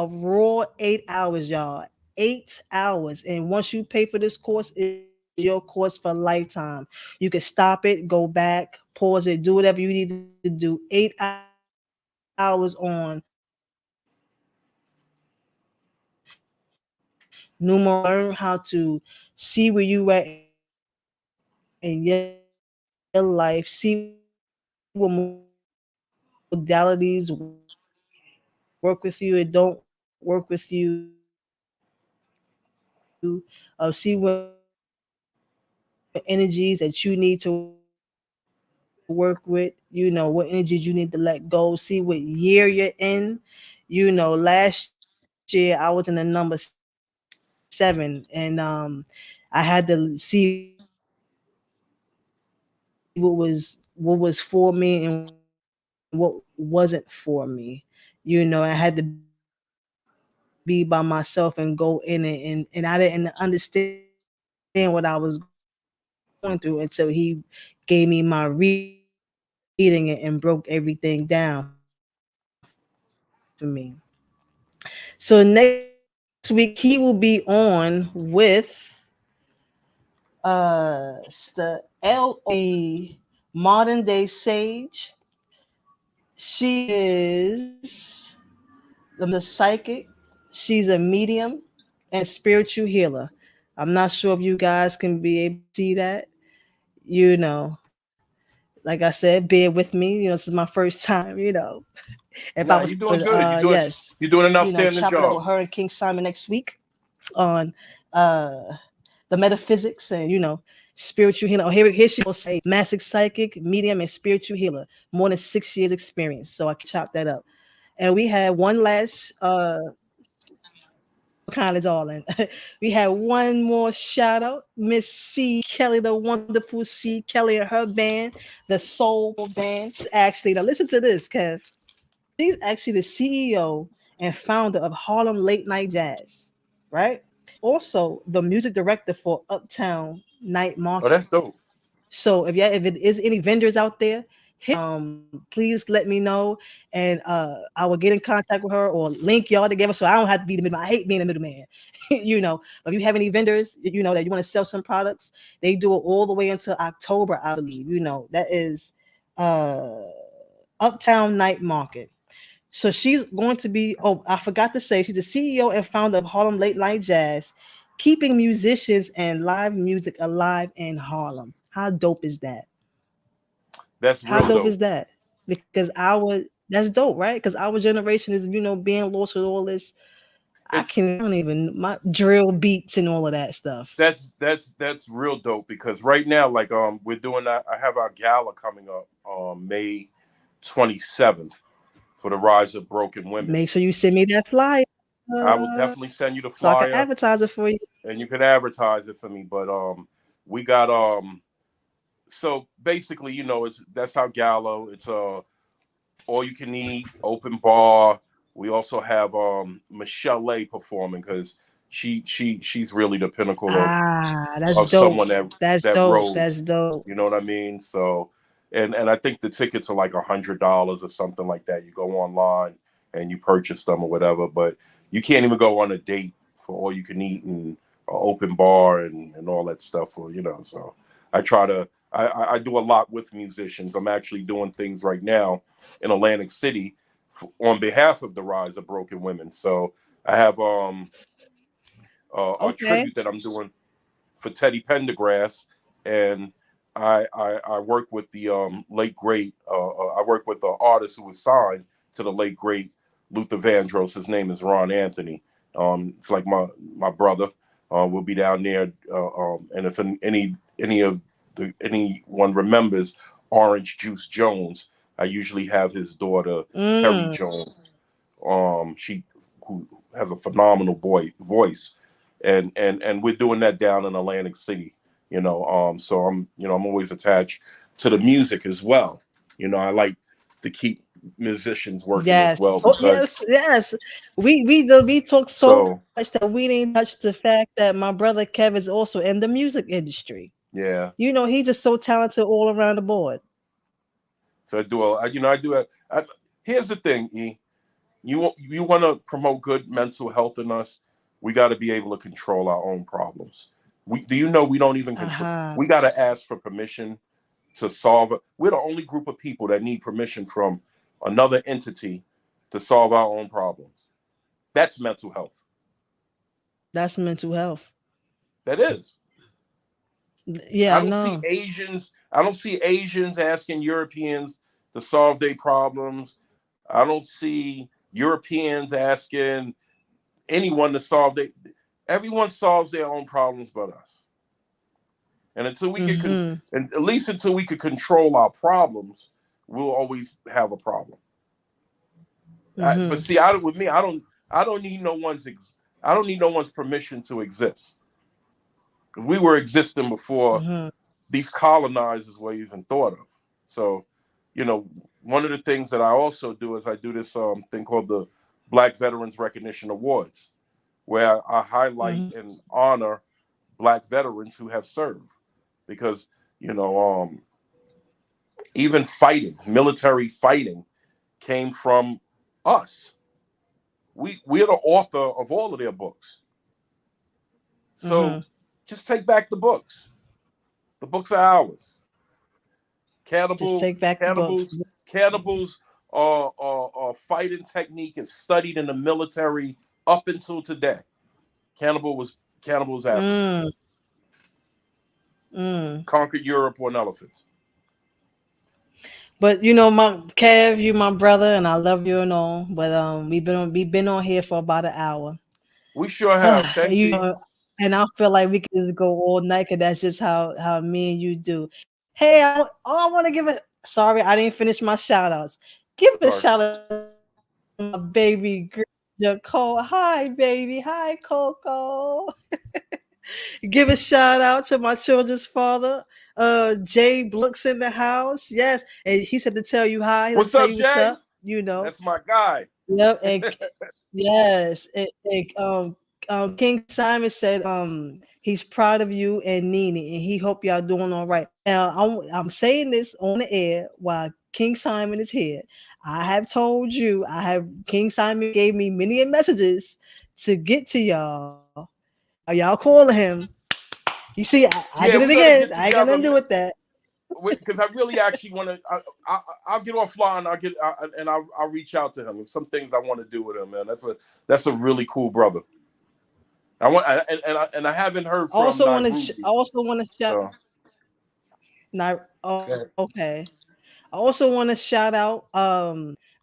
raw 8 hours, y'all. 8 hours, and once you pay for this course, it's your course for lifetime. You can stop it, go back, pause it, do whatever you need to do. 8 hours on numerology, learn how to see where you at in your life, see what modalities work with you and don't work with you, see what energies that you need to let go, see what energies that you need to work with, what energies you need to let go, see what year you're in. Last year I was in the number 7, and I had to see what was for me and what wasn't for me. And I had to be by myself and go in it and break everything down for me. I had to be by myself and go in it, and I didn't understand what I was going through until he gave me my reading and broke everything down for me. So next week he will be on with the modern day sage. She is a psychic, she's a medium, and a spiritual healer. I'm not sure if you guys can be able to see that. You know, like I said, bear with me. This is my first time. If I was Nah, you're doing good. yes, You're doing an outstanding chop it up job. with her and King Simon next week on uh the metaphysics and spiritual healing. Oh, here she will say massive psychic, medium, and spiritual healer. More than 6 years experience. So I can chop that up. And we had one last kind of darling. We had one more shout out, Miss C Kelly, the wonderful C Kelly and her band, the Soul Band. Actually, now listen to this, Kev. She's actually the CEO and founder of Harlem Late Night Jazz, right? Also the music director for Uptown Night Oh, Market. that's dope. So if it is any vendors out there, please let me know, and I will get in contact with her or link y'all together so I don't have to be the middle. I hate being the middleman. If you have any vendors, that you want to sell some products, they do it all the way until October, I believe. That is uh Uptown Night Market. So she's going to be, oh, I forgot to say, she's the CEO and founder of Harlem Late Night Jazz, keeping musicians and live music alive in Harlem. How dope is that? That's How real dope is dope. that? Because that's dope, right? Because our generation is, being lost with all this. It's I don't even, my drill beats and all of that stuff. that's real dope because right now, like we're doing that. I have our gala coming up May 27th for the Rise of Broken Women. Make sure you send me that flyer I will definitely send you the so I can flyer advertise it for you. and you can advertise it for me. But we got so basically, it's that's our gala. It's all you can eat, open bar. We also have Michelle Lay performing because she's really the pinnacle That's of dope. someone that That's that dope. wrote. That's dope. You know what I mean? So, and I think the tickets are like $100 or something like that. You go online and you purchase them or whatever, but you can't even go on a date for all you can eat and an open bar and all that stuff. So I try to I do a lot with musicians. I'm actually doing things right now in Atlantic City on behalf of the Rise of Broken Women. So I have a Okay. tribute that I'm doing for Teddy Pendergrass, and I work with the late great. I work with an artist who was signed to the late great Luther Vandross. His name is Ron Anthony. It's like my brother. We'll be down there, and if any of anyone remembers Orange Juice Jones, I usually have his daughter Perry Mm. Jones. She who has a phenomenal voice, and we're doing that down in Atlantic City. So I'm always attached to the music as well. I like to keep musicians working as Yes. well Oh, because yes. Yes. We talk so so much that we didn't touch the fact that my brother Kev is also in the music industry. yeah. He's just so talented all around the board. So I do I do it. Here's the thing, E. You want to promote good mental health in us, we got to be able to control our own problems. We don't even control. Uh-huh. We got to ask for permission to solve it. We're the only group of people that need permission from another entity to solve our own problems. That's mental health. That's mental health. That is. Yeah, I I don't see know. Asians. I don't see Asians asking Europeans to solve their problems. I don't see Europeans asking anyone to solve their. Everyone solves their own problems but us. And until we could, Mm-hmm. and at least until we could control our problems, we'll always have a problem. But Mm-hmm. see, with me, I don't need no one's, I don't need no one's permission to exist because we were existing before Mm-hmm. these colonizers were even thought of. So, you know, one of the things that I also do is I do this thing called the Black Veterans Recognition Awards, where I highlight Mm-hmm. and honor Black veterans who have served, because you know, even fighting, military fighting, came from us. We're the author of all of their books. So Mm-hmm. just take back the books. The books are ours. Just Cannibal, take back the books. cannibals. Fighting technique is studied in the military up until today. Cannibal was African. Mm. Mm. Conquered Europe on elephants. But my Kev, you my brother, and I love you and all. But we've been on here for about an hour. We sure have. Thanks, you E. know, and I feel like we could just go all night, cause that's just how me and you do. Hey, I want to give it. Sorry, I didn't finish my shout outs. Give a Sorry. shout out to my baby girl, Cole. Hi, baby. Hi, Coco. Give a shout out to my children's father. Jay Blooks in the house. Yes. And he said to tell you hi. He said to What's tell up, you what's Jay? up. That's my guy. Yep. And Yes, King Simon said he's proud of you and Nene, and he hope y'all doing all right. Now I'm saying this on the air while King Simon is here. I have told you, I have King Simon gave me many messages to get to y'all. While y'all calling him, you see, I Yeah, did we're it gonna again. get I ain't got together nothing to do with that. because I really actually want to. I'll get offline. I'll reach out to him. There's some things I want to do with him, man. That's a really cool brother. I want and I haven't heard from I Nairobi. also want to shout. So Not okay. okay. I also want to shout out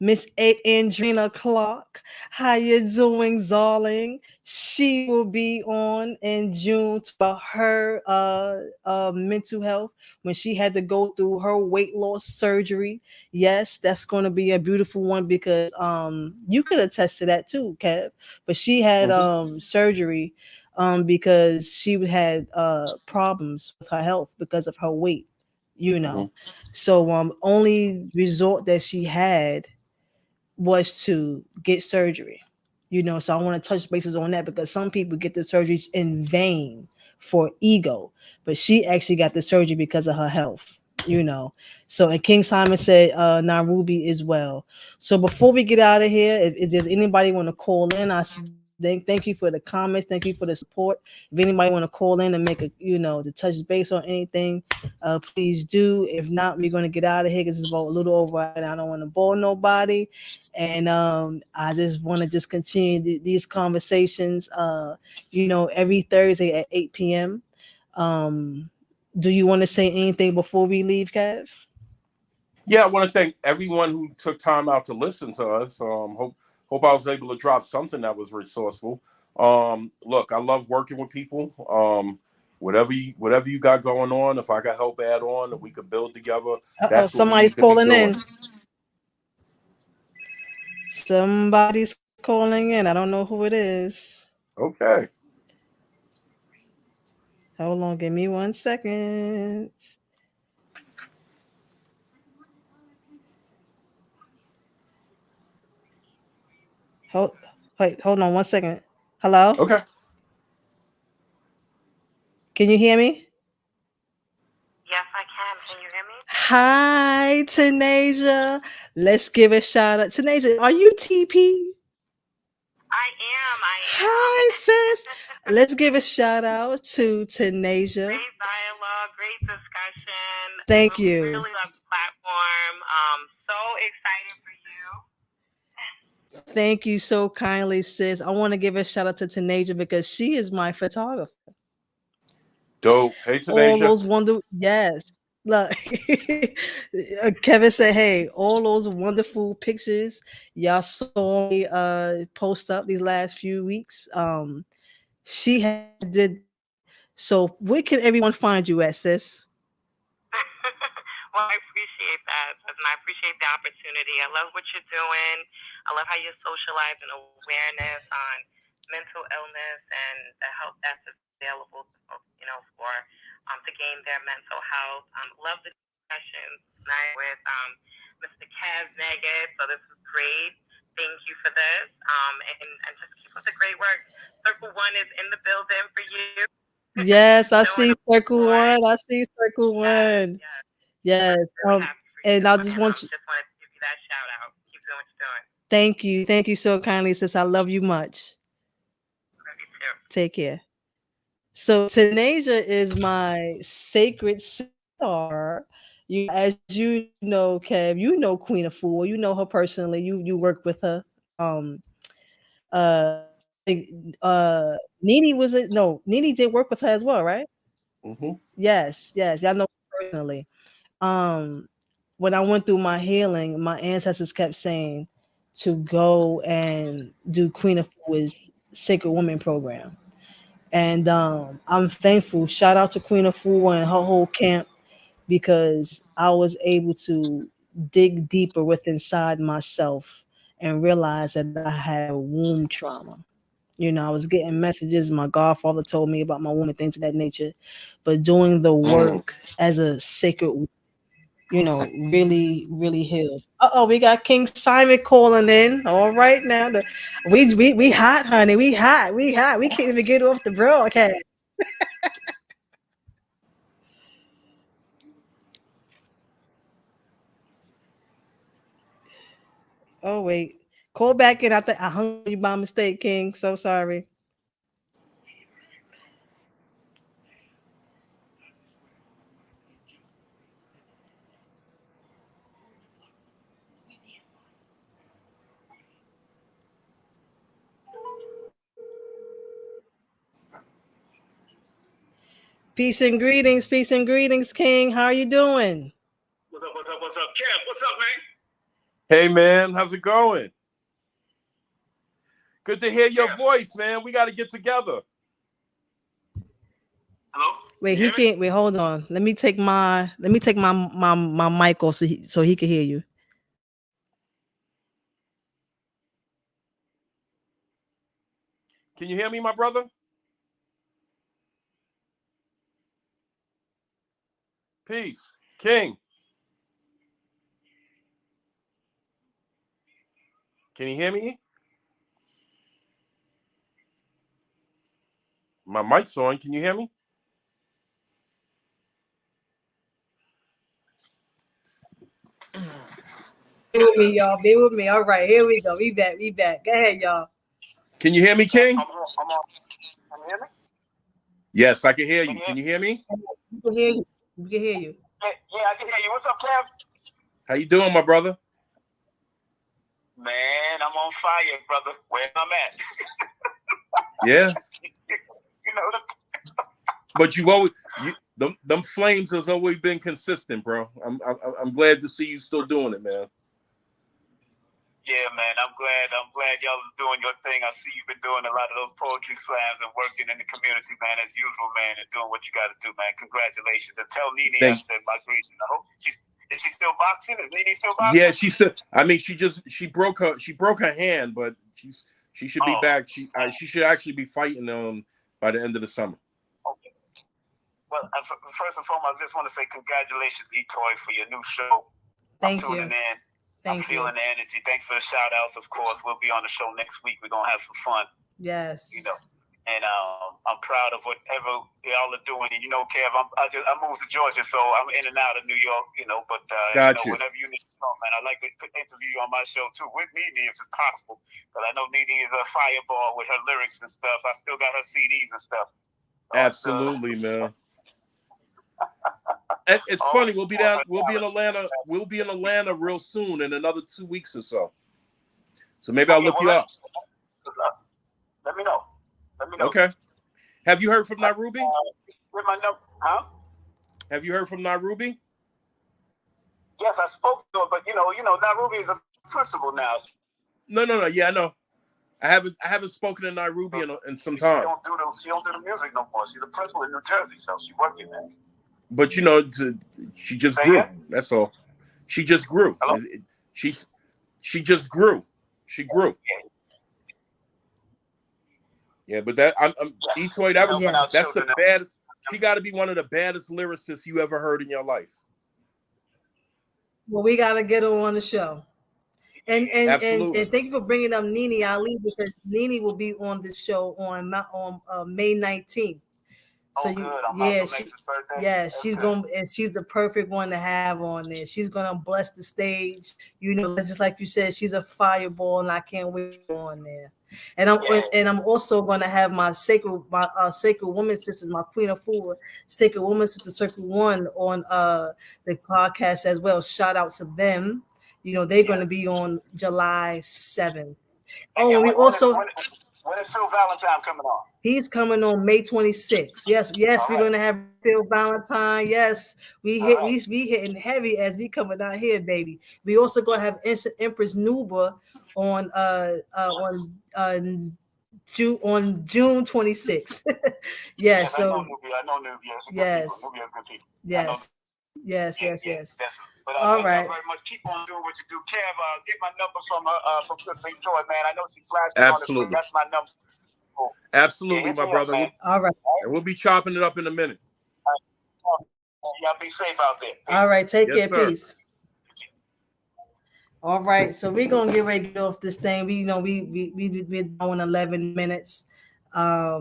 Miss Andrina Clark. How you doing, darling? She will be on in June to about her mental health when she had to go through her weight loss surgery. Yes, that's going to be a beautiful one because you could attest to that too, Kev. But she had Hmm. surgery because she had problems with her health because of her weight, you Hmm. know. So only resort that she had was to get surgery. You know, so I want to touch bases on that because some people get the surgeries in vain for ego, but she actually got the surgery because of her health. You know, so and King Simon said Nairobi as well. So before we get out of here, if there's anybody want to call in, thank you for the comments, thank you for the support. If anybody want to call in and make a to touch base on anything, please do. If not, we're gonna get out of here because it's about a little over. And I don't want to bore nobody, and I just want to just continue these conversations. Every Thursday at 8 p.m. Um, do you want to say anything before we leave, Kev? Yeah, I want to thank everyone who took time out to listen to us. Hope I was able to drop something that was resourceful. Look, I love working with people. Whatever you got going on, if I got help add on, and we could build together, that's what we Somebody's need to be calling doing. in. Somebody's calling in. I don't know who it is. Okay. Hold on, give me 1 second. Hold, wait, hold on 1 second. Hello, Okay. can you hear me? Yes, I can. Can you hear me? Hi, Tanasia. Let's give a shout out. Tanasia, are you TP? I am. I am. Hi, sis. Let's give a shout out to Tanasia. Great dialogue, great discussion. Thank you. Really love the platform. So excited for you. Thank you so kindly, sis. I want to give a shout out to Tanasia because she is my photographer. Dope. Hey, All Tanasia. those yes. Look, Kevin said, "Hey, all those wonderful pictures y'all saw me post up these last few weeks. She has did that. So where can everyone find you at, sis?" Well, I appreciate that, and I appreciate the opportunity. I love what you're doing. I love how you're socializing awareness on mental illness and the help that's available to folks, for to gain their mental health. Love the discussions tonight with Mr. Kev Nugget. So this is great. Thank you for this. And just keep up the great work. Circle One is in the building for you. Yes, I Showing see up Circle on. One. I see Circle Yes, One. yes. Yes. Really happy for you, And I just and want you. just wanted to give you that shout out. Keep doing what you're doing. Thank you. Thank you so kindly, sis. I love you much. Love you too. Take care. So Tanasia is my sacred sister. As you know, Kev, you know Queen of Fool. You know her personally. You work with her. Um, I think Nene was it? No, Nene did work with her as well, right? Hmm. Yes, yes. Y'all know her personally. Um, when I went through my healing, my ancestors kept saying to go and do Queen of Fool's Sacred Woman program. And I'm thankful. Shout out to Queen of Fool and her whole camp because I was able to dig deeper within inside myself and realize that I had womb trauma. I was getting messages. My godfather told me about my womb and things of that nature. But doing the Mm. work as a sacred really, really healed. Uh-oh, we got King Simon calling in. All right now. We hot, honey. We hot. We hot. We can't even get off the broadcast. Oh wait. Call back in. I think I hung you by mistake, King. So sorry. Peace and greetings, King. How are you doing? What's up? What's up? What's up, Kev? What's up, man? Hey, man, how's it going? Good to hear your voice, man. We got to get together. Hello? Wait, he can't. Wait, hold on. Let me take my mic off so he can hear you. Can you hear me, my brother? Peace. King. Can you hear me? My mic's on. Can you hear me? Bear with me, y'all. Bear with me. All right, here we go. We back. We back. Go ahead, y'all. Can you hear me, King? I'm on. Can you hear me? Yes, I can hear you. Can you hear me? We can hear you. We can hear you. Yeah, I can hear you. What's up, Kev? How you doing, my brother? Man, I'm on fire, brother. Where I'm at. Yeah. You know, But you always them flames has always been consistent, bro. I'm glad to see you still doing it, man. yeah, man. I'm glad y'all are doing your thing. I see you've been doing a lot of those poetry slams and working in the community, man, as usual, man, and doing what you got to do, man. Congratulations. And tell Nene I said my greetings. I hope is she still boxing? Is Nene still boxing? Yeah, she's still. I mean, she broke her hand, but she should be back. She should actually be fighting by the end of the summer. Okay. Well, first and foremost, I just want to say congratulations, Etoy, for your new show. Thank I'm tuning in. I'm feeling the energy. Thanks for the shout outs, of course. We'll be on the show next week. We're going to have some fun. Yes. You know, and I'm proud of whatever y'all are doing. And, you know, Kev, I moved to Georgia, so I'm in and out of New York, you know, but whenever you need to talk, man, I'd like to interview you on my show, too, with Nene, if it's possible. Because I know Nene is a fireball with her lyrics and stuff. I still got her CDs and stuff. Absolutely, man. It's funny. We'll be in Atlanta. We'll be in Atlanta real soon in another 2 weeks or so. So maybe I'll look you up. Let me know. Okay. Have you heard from Nairobi? With my number, huh? Have you heard from Nairobi? Yes, I spoke to her, but you know, Nairobi is a principal now. No. Yeah, I know. I haven't spoken to Nairobi in some time. She don't do the music no more. She's a principal in New Jersey, so she's working there. But you know, she just grew. Again? That's all. She just grew. Hello? She just grew. She grew. Yeah, but that's the baddest. She got to be one of the baddest lyricists you ever heard in your life. Well, we got to get her on the show. And thank you for bringing up Nene Ali, because Nene will be on this show on May 19th. So she's going, and she's the perfect one to have on there. She's gonna bless the stage. You know, just like you said, she's a fireball, and I can't wait on there. And I'm also gonna have my sacred woman sisters, my Queen of Four, Sacred Woman Sister Circle 1 on the podcast as well. Shout out to them. You know, they're gonna be on July 7th. Oh, and we also. When is Phil Valentine coming on? He's coming on May 26th. Yes, we're gonna have Phil Valentine. Yes, we hitting heavy as we coming out here, baby. We also gonna have Empress Nuba on June 26th. Yes, so I know Nubia. Yes. Nubia good people. Yes. Yes. But all right. Very much. Keep on doing what you do. Kev, get my number from Sister Joy, man. I know she flashed me on the screen. That's my number. Absolutely, my brother. All right. And we'll be chopping it up in a minute. Y'all be safe out there. Peace. All right, take Yes, care. sir. Peace. All right, so we're gonna get ready to get off this thing. We're doing 11 minutes. I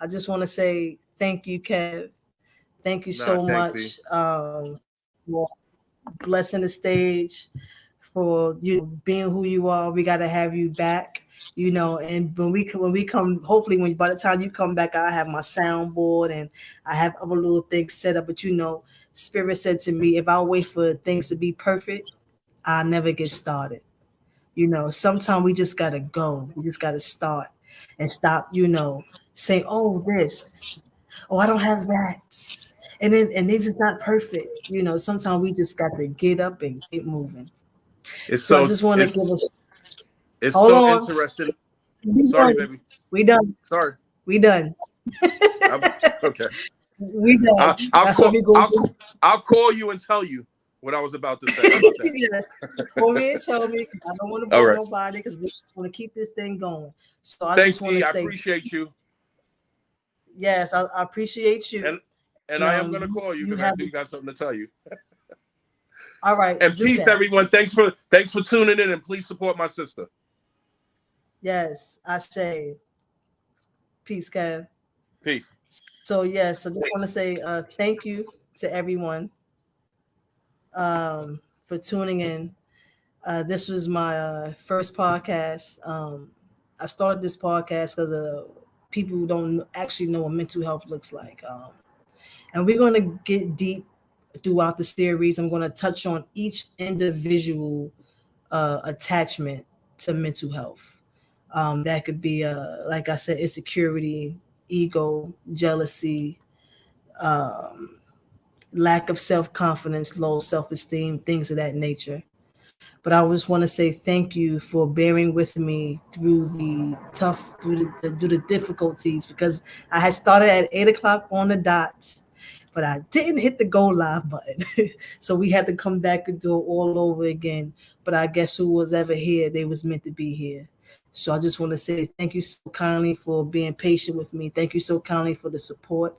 just want to say thank you, Kev. Thank you Nah, so thanks, B. much for blessing the stage, for being who you are. We got to have you back, and when we come, hopefully when by the time you come back, I have my soundboard and I have other little things set up. But Spirit said to me, if I wait for things to be perfect, I never get started. Sometimes we just gotta go. We just gotta start and stop, saying, oh, this, oh, I don't have that. And this is not perfect. Sometimes we just got to get up and get moving. It's So I so just want to give it's us it's hold so on. interesting. We Sorry, done. baby. We done. Sorry. We done. Okay. We done. I'll That's what call. we go do. I'll call you and tell you what I was about to say. How about that? Yes. Call me and tell me because I don't want to All bore right. nobody because we want to keep this thing going. So I Thanks, just want to E. I say appreciate you. yes, I appreciate you. And I am gonna You, call you you because I have do got something to tell you. all right. And Do peace, that. everyone. Thanks for tuning in, and please support my sister. Yes, I say peace, Kev. Peace. So yes, I just want to say thank you to everyone for tuning in. This was my first podcast. I started this podcast because people who don't actually know what mental health looks like. And we're going to get deep throughout the series. I'm going to touch on each individual attachment to mental health. That could be, like I said, insecurity, ego, jealousy, um, lack of self confidence, low self esteem, things of that nature. But I just want to say thank you for bearing with me through the difficulties, because I had started at 8 o'clock on the dot, but I didn't hit the go live button. So we had to come back and do it all over again. But I guess who was ever here, they was meant to be here. So I just want to say thank you so kindly for being patient with me. Thank you so kindly for the support.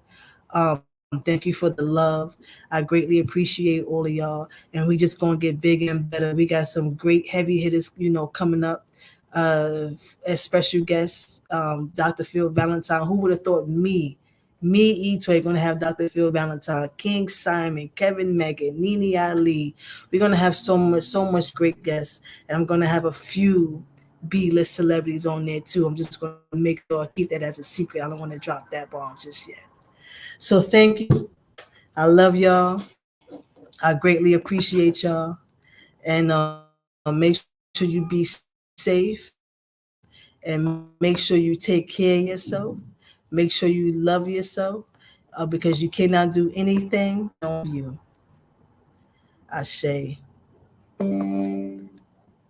Thank you for the love. I greatly appreciate all of y'all. And we just gonna get bigger and better. We got some great heavy hitters, coming up. As special guests, Dr. Phil Valentine. Who would have thought me, Etoy, gonna have Dr. Phil Valentine, King Simon, Kevin Megan, Nene Ali. We're gonna have so much great guests, and I'm gonna have a few B-list celebrities on there too. I'm just gonna make sure I keep that as a secret. I don't want to drop that bomb just yet. So thank you. I love y'all. I greatly appreciate y'all, and make sure you be safe, and make sure you take care of yourself. Make sure you love yourself, because you cannot do anything that don't love you. I say,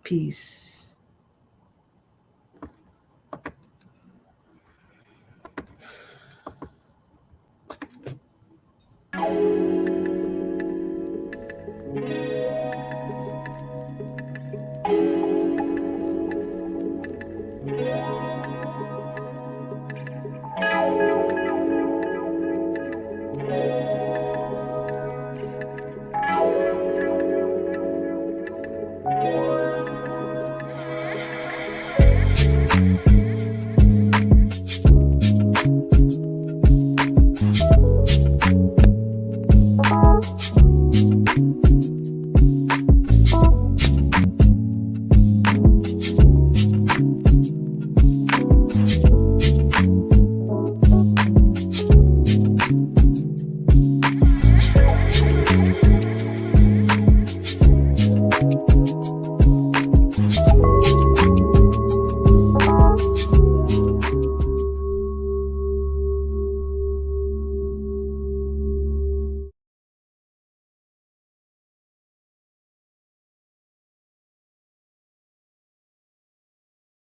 peace.